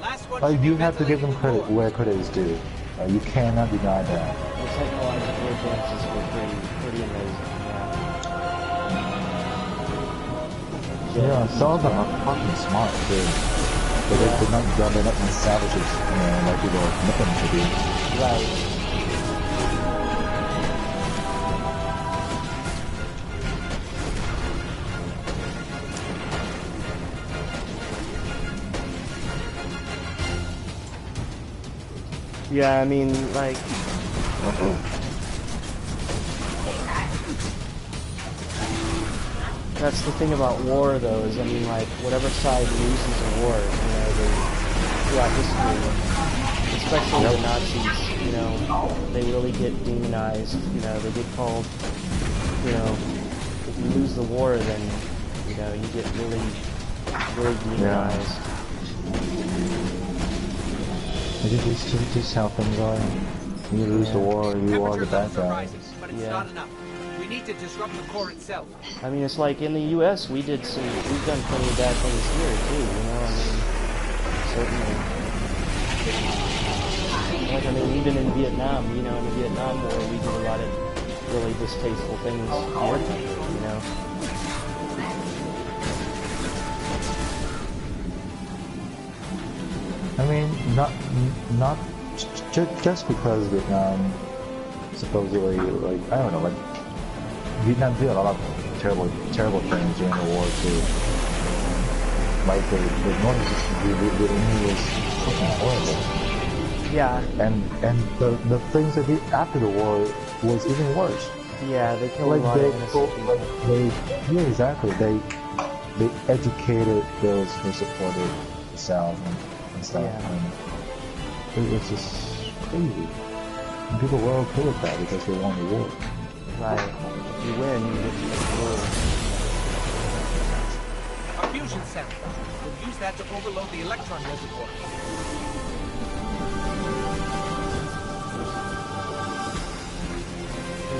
Last one Like, you have to give them credit where credit is due. You cannot deny that. The technological advances were pretty amazing, Yeah, some of them are fucking smart, too. But they're not savages, you know, like people make them to be. Right. Yeah, I mean, like... That's the thing about war, though, is, I mean, like, whatever side loses a war, you know, throughout history, especially the Nazis, you know, they really get demonized, you know, they get called, you know, if you lose the war, then, you know, you get really demonized. I think it's just how things are. You lose the war, you are the bad guy. But it's not enough. We need to disrupt the core itself. I mean, it's like in the U.S. we've done plenty of bad things here too, you know. I mean, certainly. Like, I mean, even in Vietnam, you know, in the Vietnam War, we did a lot of really distasteful things in our country, you know. I mean, not just because Vietnam supposedly, like, I don't know, like, Vietnam did a lot of terrible things during the war too. Like the enemy was fucking horrible. Yeah. And the things they did after the war was even worse. Yeah, they killed a lot of innocent people. Yeah, exactly. They educated those who supported the South and stuff. Yeah. And it was just crazy. And people were okay with that because they won the war. Right. If you win, you get to make the rules. A few fusion center. We'll use that to overload the electron reservoir.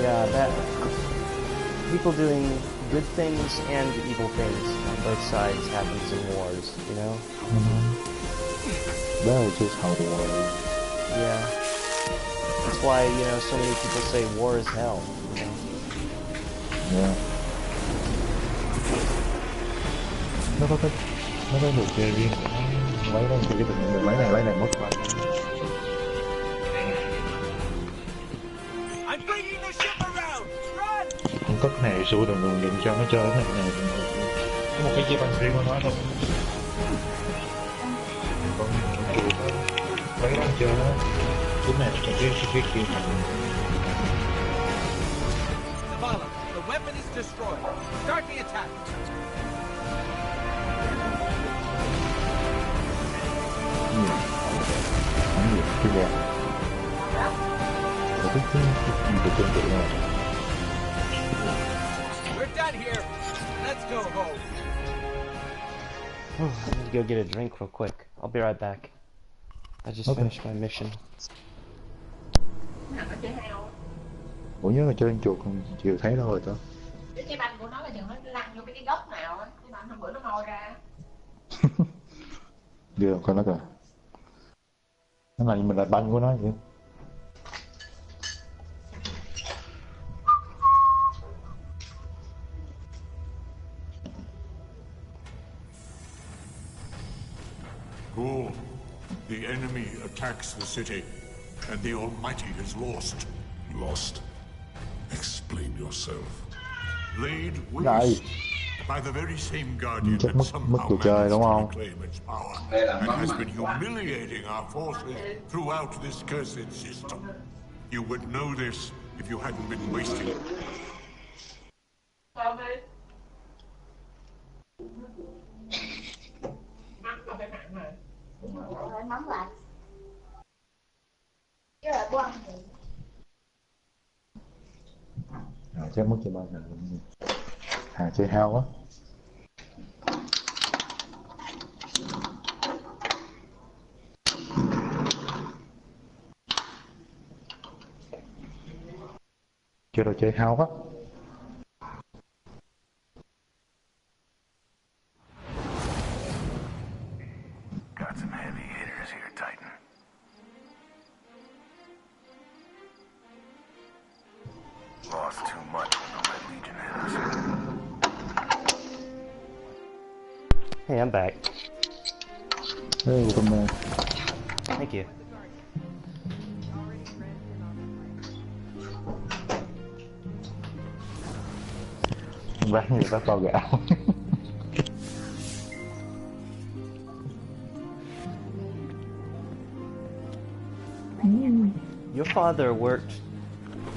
Yeah, that people doing good things and evil things on both sides happens in wars, you know? That is just how the world is. Yeah. That's why, you know, so many people say war is hell, you know? Yeah. Nó có được chơi riêng của nó lấy lên thì cái mình lấy này mất mà. I'm bringing the ship around. Run! Con cất này xuống đừng đừng cho nó chơi cái này có một cái chia bằng riêng của nó thôi. Con chuột lấy nó chơi nó cái này cái kia Zavala, the weapon is destroyed. Start the attack. nhiều cái đẹp cái tương tự này. We're done here. Let's go home. I need to go get a drink real quick. I'll be right back. I just finished my mission. Ủa nhớ là chơi chuột không chiều thấy đâu rồi tao. Cái banh của nó là chừng nó lăn vô cái góc nào á, cái banh hôm bữa nó moi ra. Đưa coi nó kìa. Nó là mình là banh của nó vậy. Go. The enemy attacks the city, and the Almighty is lost. Lost? Explain yourself. Laid Này. waste by the very same guardian Chắc that mất somehow cuộc chơi managed đúng to không? reclaim its power, and has been humiliating our forces throughout this cursed system. You would know this if you hadn't been wasting it. Nóng lại. Chứ là bông. Chắc mất chơi bao giờ. Chơi hao á. Chơi đồ chơi hao á. Got some heavy hitters here, Titan. Lost too much when the Red Legion hit us. Hey, I'm back. Hey, welcome back. Thank you. Bác như bác bao gạo. Your father worked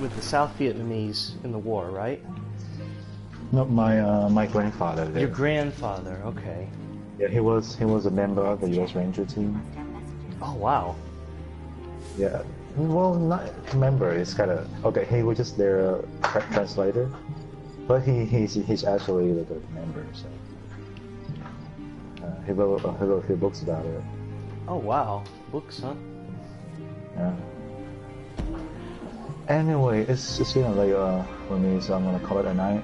with the South Vietnamese in the war, right? No, my grandfather did. Your grandfather, okay. Yeah, he was a member of the U.S. Ranger team. Oh, wow. Yeah, well, not a member. It's kind of okay. He was just their translator, but he's actually like a member. So he wrote a few books about it. Oh, wow. Books, huh? Yeah. Anyway, it's getting late for me, so I'm gonna call it a night.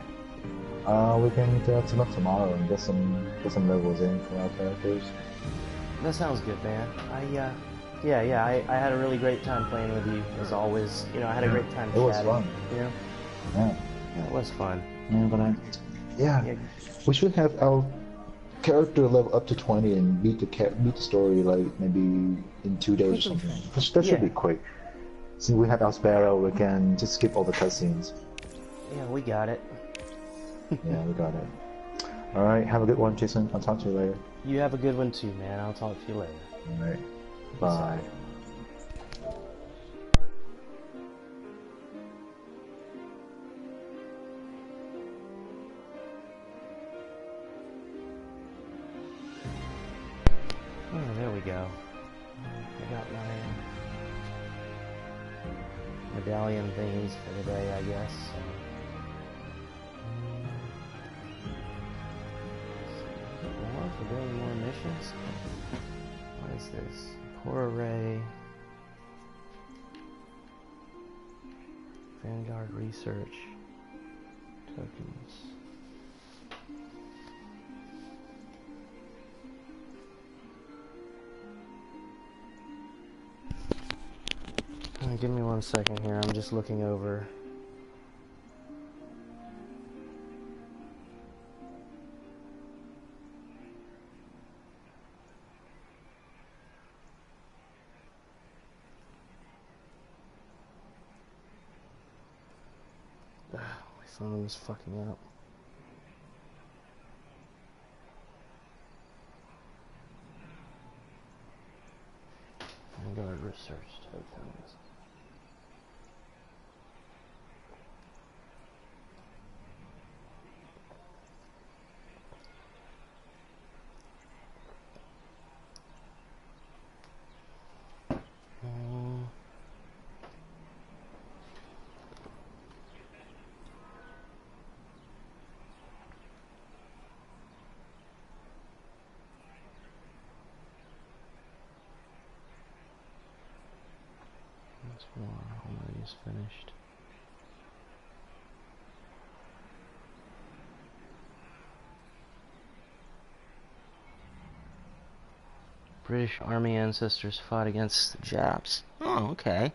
We can team up tomorrow and get some levels in for our characters. That sounds good, man. I had a really great time playing with you, as always. You know, I had a great time It was chatting, fun. you know? Yeah. It was fun. Yeah, we should have our character level up to 20 and beat the story like maybe in 2 days or something. That should be quick. Since we have our Sparrow, we can just skip all the cutscenes. Yeah, we got it. Yeah, we got it. Alright, have a good one, Jason. I'll talk to you later. You have a good one too, man. I'll talk to you later. Alright. Bye. Oh, there we go. I got my medallion things for the day, I guess. So. Are there any more missions? What is this? Core array. Vanguard research. Tokens. Give me 1 second here. I'm just looking over. My phone is fucking up. Vanguard research tokens. Already is finished. British Army ancestors fought against the Japs. Oh, okay.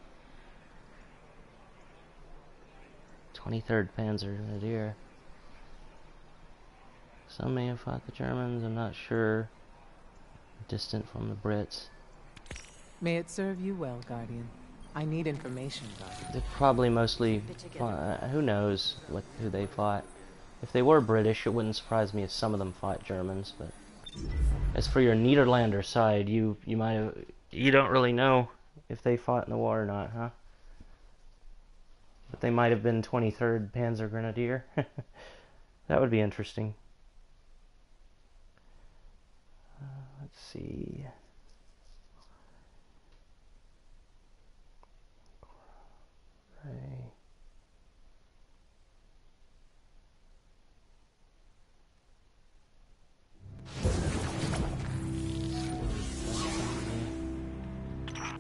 23rd Panzer Grenadier. Some may have fought the Germans, I'm not sure. Distant from the Brits. May it serve you well, Guardian. I need information, Guardian. They probably mostly who knows who they fought. If they were British, it wouldn't surprise me if some of them fought Germans, but as for your Niederlander side, you don't really know if they fought in the war or not, huh? But they might have been 23rd Panzer Grenadier. That would be interesting. Let's see. Ray.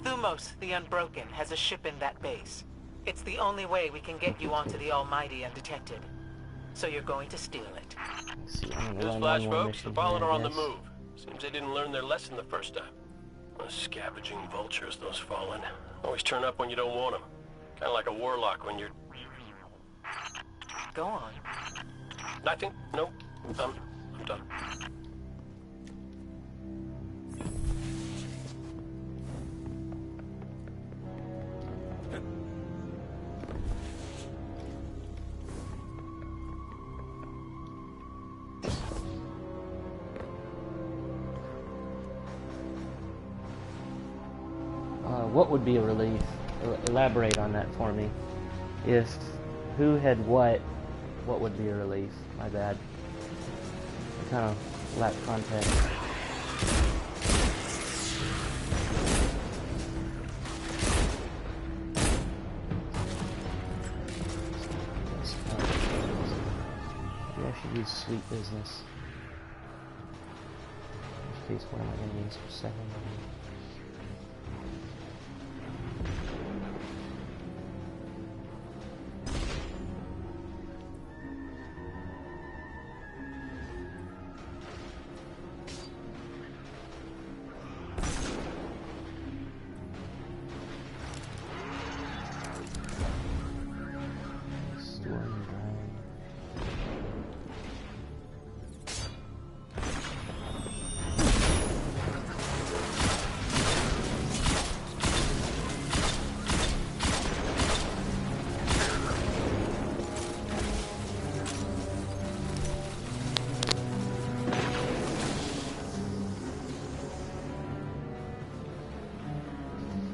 Thumos, the Unbroken, has a ship in that base. It's the only way we can get you onto the Almighty undetected. So you're going to steal it. Newsflash, folks. The Fallen are on the move. Seems they didn't learn their lesson the first time. Those scavenging vultures, those Fallen. Always turn up when you don't want them. Kind of like a warlock when you're... Go on. Nothing? No. I'm done. What would be a relief? Elaborate on that for me. If who had what would be a relief? My bad. I kind of lack context. Maybe I should use sweet business. In case one of my enemies for second.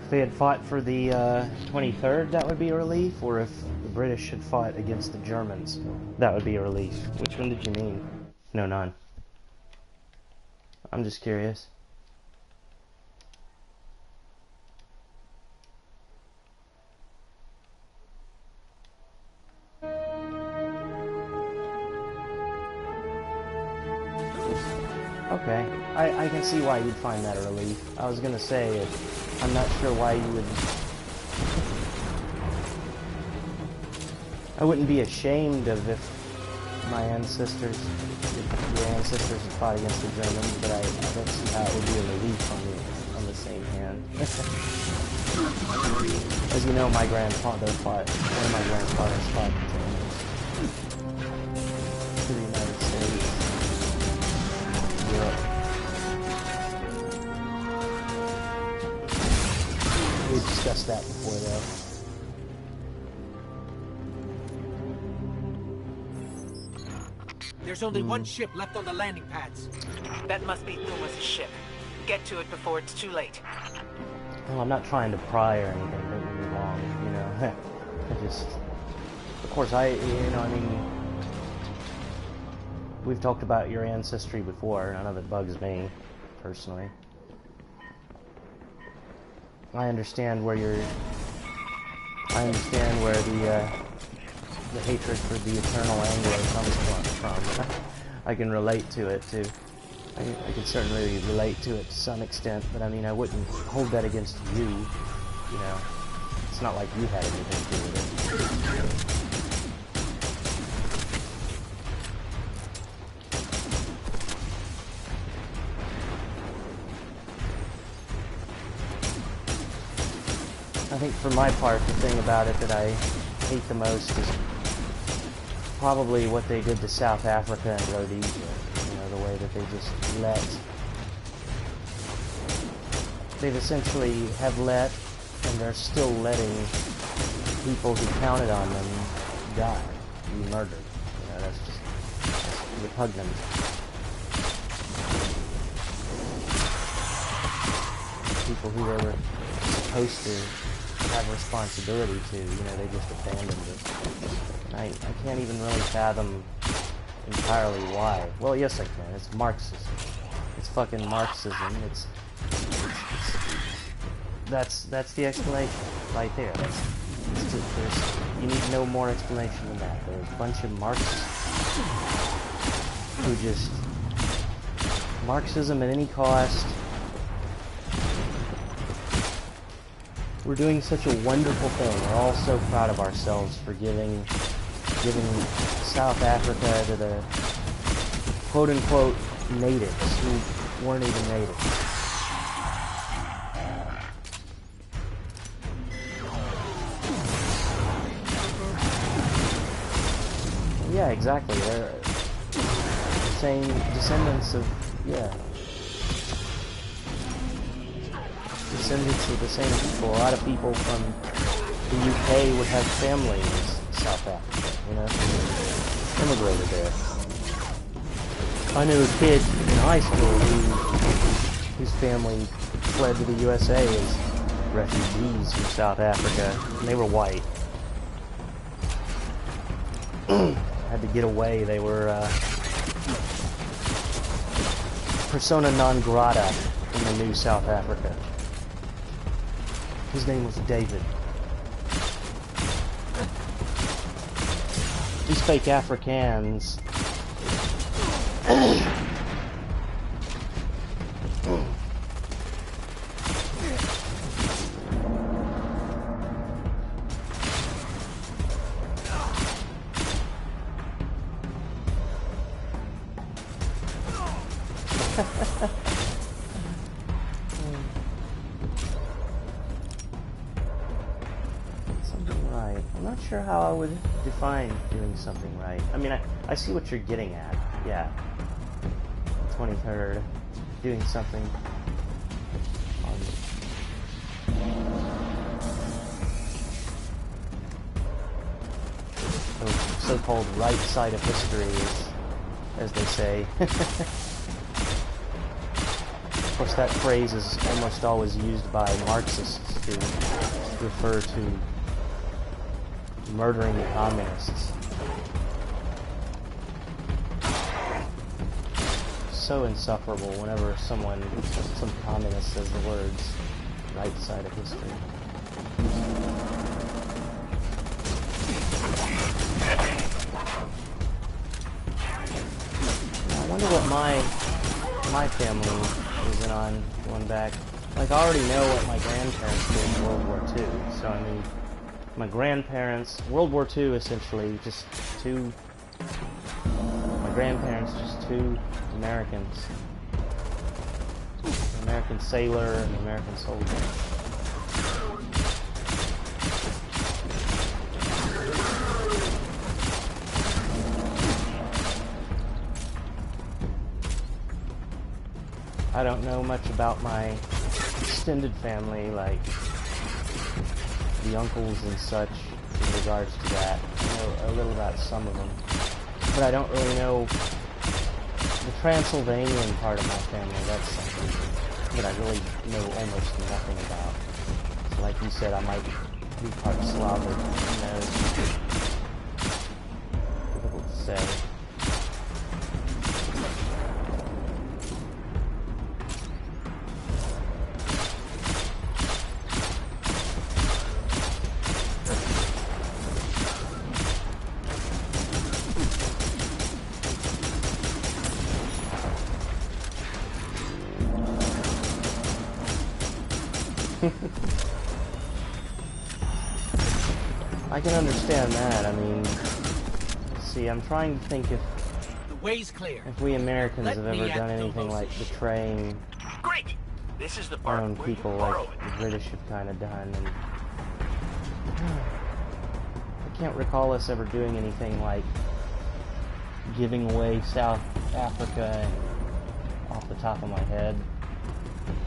If they had fought for the 23rd, that would be a relief, or if the British had fought against the Germans, that would be a relief. Which one did you mean? No, none. I'm just curious. Okay. I can see why you'd find that a relief. I was gonna say, I'm not sure why you would... I wouldn't be ashamed of if my ancestors, if your ancestors had fought against the Germans, but I don't see how it would be a relief on the same hand. As you know, my grandfather fought, one of my grandfathers fought the Germans to the United States, Europe. We discussed that before, though. There's only one ship left on the landing pads. That must be Thuma's ship. Get to it before it's too late. Well, I'm not trying to pry or anything, don't get me wrong, you know. I just... Of course, I mean... We've talked about your ancestry before. None of it bugs me, personally. I understand where you're... I understand where the hatred for the eternal Anglo comes from. I can relate to it, too. I can certainly relate to it to some extent, but I mean, I wouldn't hold that against you. You know, it's not like you had anything to do with it. I think for my part, the thing about it that I hate the most is probably what they did to South Africa and Rhodesia. You know, the way that they just they've essentially have let, and they're still letting people who counted on them die, be murdered. You know, that's repugnant. People who they were supposed to have responsibility to, you know, they just abandoned it. And I can't even really fathom entirely why. Well, yes I can. It's Marxism. It's fucking Marxism. That's the explanation right there. You need no more explanation than that. There's a bunch of Marxists who just Marxism at any cost. We're doing such a wonderful thing. We're all so proud of ourselves for giving South Africa to the quote-unquote natives who weren't even natives. Yeah, exactly. They're the same descendants of, descendants of the same people. A lot of people from the UK would have family in South Africa, you know, immigrated there. I knew a kid in high school whose family fled to the USA as refugees from South Africa, and they were white. Had to get away. They were persona non grata in the new South Africa. His name was David. These fake Africans. Something right. I'm not sure how I would define doing something right. I mean, I see what you're getting at. Yeah. 23rd. Doing something on the so-called right side of history, as they say. Of course, that phrase is almost always used by Marxists to refer to murdering the communists. So insufferable whenever some communist says the words right side of history. I wonder what my family comment on going back. Like, I already know what my grandparents did in World War II. So, I mean, my grandparents, World War II essentially just two, my grandparents just two Americans. An American sailor and an American soldier. I don't know much about my extended family, like the uncles and such, in regards to that. I know a little about some of them, but I don't really know the Transylvanian part of my family. That's something that I really know almost nothing about. So like you said, I might be part Slavic, who knows? Difficult to say. I can understand that. I mean, let's see, I'm trying to think if the way's clear. If we Americans have ever done anything like betraying Great. This is the our part own where people you like borrow it. the British have kind of done. And I can't recall us ever doing anything like giving away South Africa off the top of my head.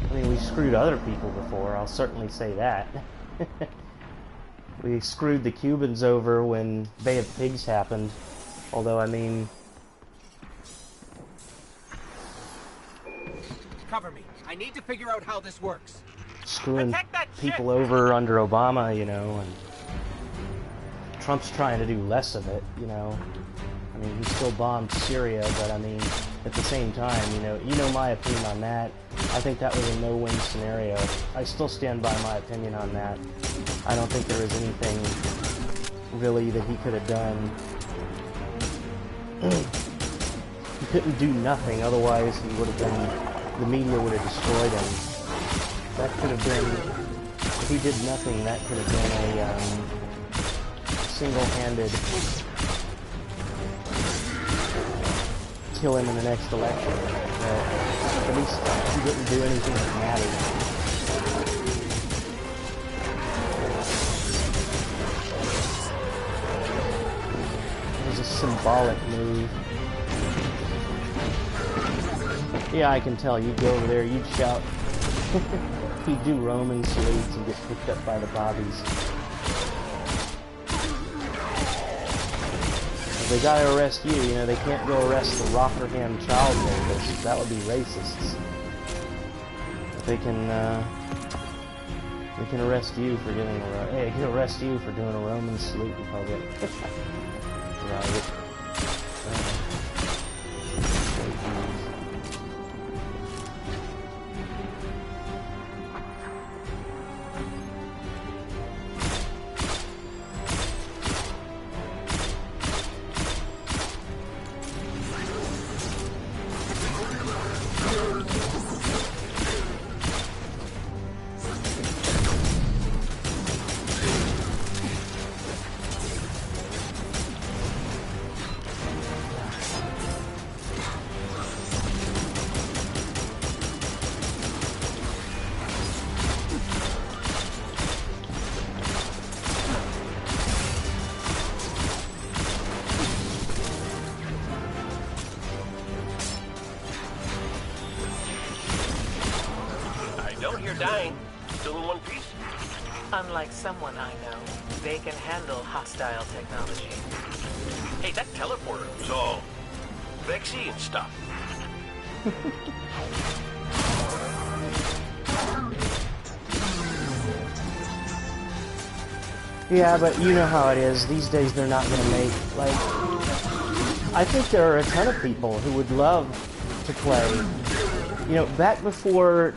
I mean, we screwed other people before, I'll certainly say that. We screwed the Cubans over when Bay of Pigs happened. Although, I mean... Cover me. I need to figure out how this works. Screwing people over under Obama, you know, and Trump's trying to do less of it, you know. I mean, he still bombed Syria, but I mean, at the same time, you know my opinion on that. I think that was a no-win scenario. I still stand by my opinion on that. I don't think there was anything really that he could have done. He couldn't do nothing, otherwise he would have been, the media would have destroyed him. That could have been, if he did nothing, that could have been a single-handed kill him in the next election. At least he didn't do anything that mattered. It was a symbolic move. Yeah, I can tell. You'd go over there, you'd shout. He'd do Roman salutes and get picked up by the bobbies. They gotta arrest you, you know, they can't go arrest the Rockingham child rapists. That would be racists. But they can arrest you for giving a, hey, they can arrest you for doing a Roman salute in public. Right. Dying. Still in one piece? Unlike someone I know, they can handle hostile technology. Hey, that teleporter was all vexy and stuff. Yeah, but you know how it is. These days they're not gonna make, like... I think there are a ton of people who would love to play. You know, back before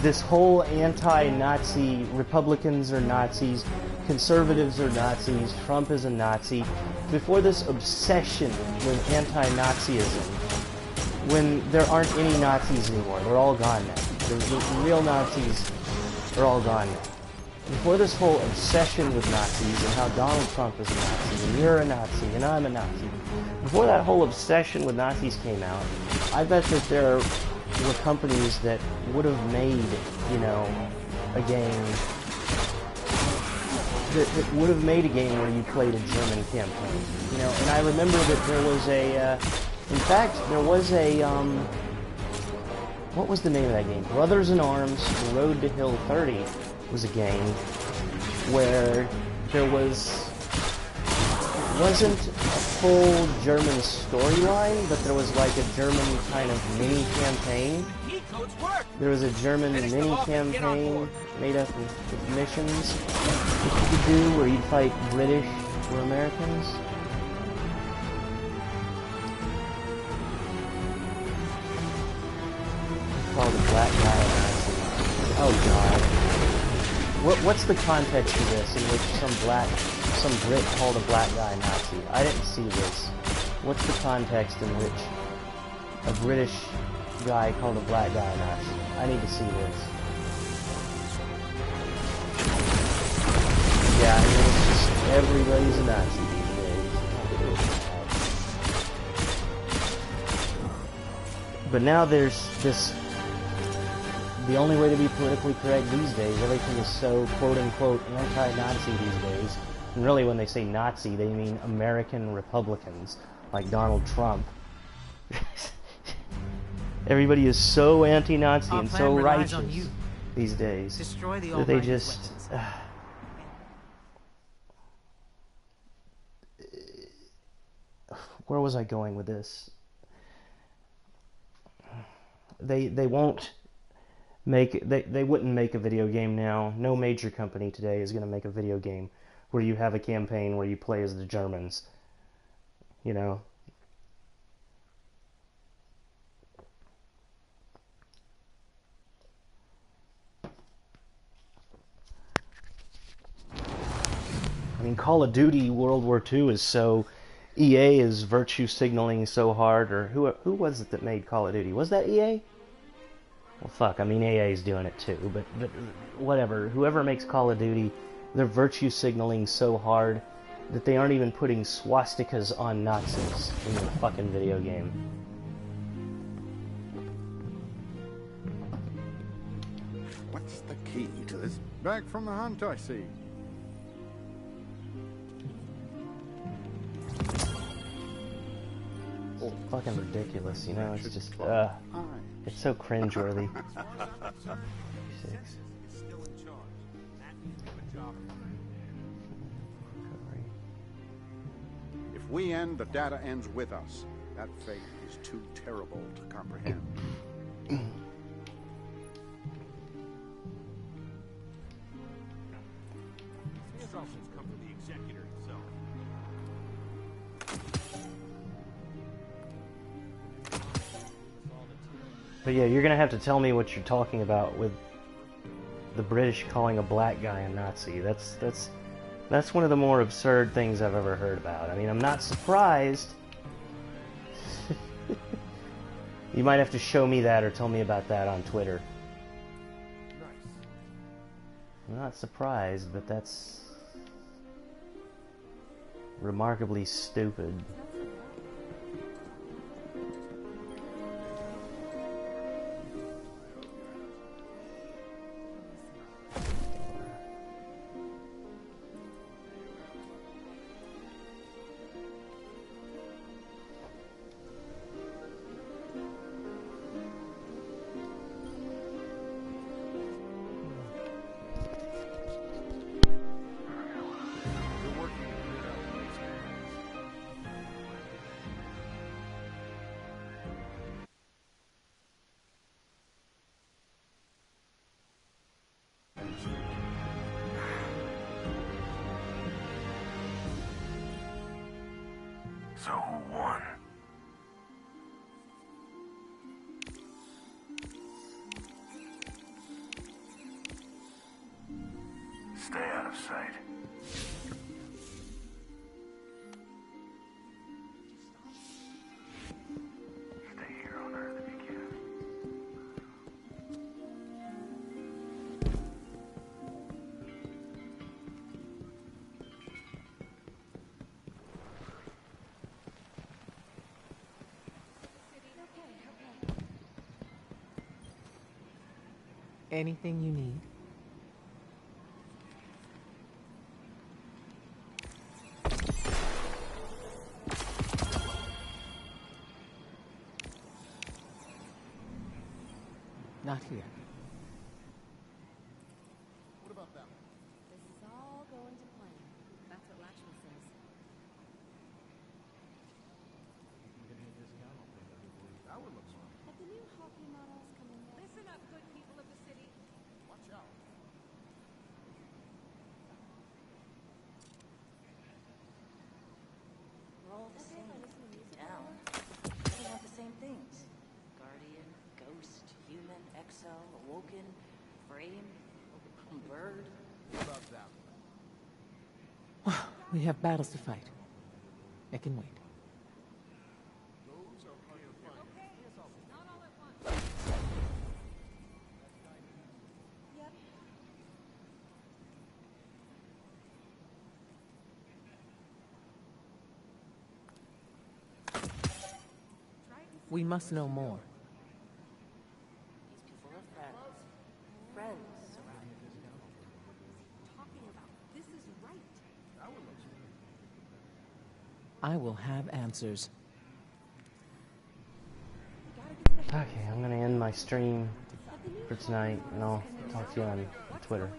this whole anti-Nazi, Republicans are Nazis, conservatives are Nazis, Trump is a Nazi, before this obsession with anti-Nazism, when there aren't any Nazis anymore, they're all gone now. the real Nazis are all gone now. Before this whole obsession with Nazis and how Donald Trump is a Nazi and you're a Nazi and I'm a Nazi, before that whole obsession with Nazis came out, I bet that there were companies that would have made, you know, a game that would have made a game where you played a German campaign, you know. And I remember that there was a, in fact, there was a, what was the name of that game? Brothers in Arms: The Road to Hill 30 was a game where there wasn't a full German storyline, but there was like a German kind of mini campaign. There was a German mini campaign made up of missions that you could do where you'd fight British or Americans. Called a black guy a Nazi. Oh god. What's the context of this in which some Brit called a black guy a Nazi? I didn't see this. What's the context in which a British guy called a black guy a Nazi? I need to see this. Yeah, I mean, it's just everybody's a Nazi these days. But now there's this. The only way to be politically correct these days, everything is so quote-unquote anti-Nazi these days. And really when they say Nazi, they mean American Republicans, like Donald Trump. Everybody is so anti-Nazi and so righteous these days that they just... where was I going with this? They won't... They wouldn't make a video game now. No major company today is going to make a video game where you have a campaign where you play as the Germans. You know? I mean, Call of Duty World War II is so... EA is virtue signaling so hard, or who was it that made Call of Duty? Was that EA? Well, fuck, I mean, EA is doing it too, but whatever. Whoever makes Call of Duty, they're virtue signaling so hard that they aren't even putting swastikas on Nazis in their fucking video game. What's the key to this? Back from the hunt, I see. Fucking ridiculous, you know, it's just, it's so cringeworthy. If we end, the data ends with us. That fate is too terrible to comprehend. Come from the executor himself. But yeah, you're gonna have to tell me what you're talking about with the British calling a black guy a Nazi. That's one of the more absurd things I've ever heard about. I mean, I'm not surprised. You might have to show me that or tell me about that on Twitter. I'm not surprised, but that's remarkably stupid. So who won? Stay out of sight. Stay here on Earth if you can. Anything you need? Not here. What about that? This is all going to plan. That's what Lakshmi says. That one looks fun. Have the new hockey models come in yet? Listen up, good people of the city. Watch out. We're all the same. Now, we have the same things. Guardian, ghost, human, exo, awoken, frame, bird. What about that one? We have battles to fight. I can wait. Those are hard to find. Not all at once. Yep. We must know more. These people are friends. Friends around here. Talking about this is right. That one looks fun. I will have answers. Okay, I'm gonna end my stream for tonight, and I'll talk to you on Twitter.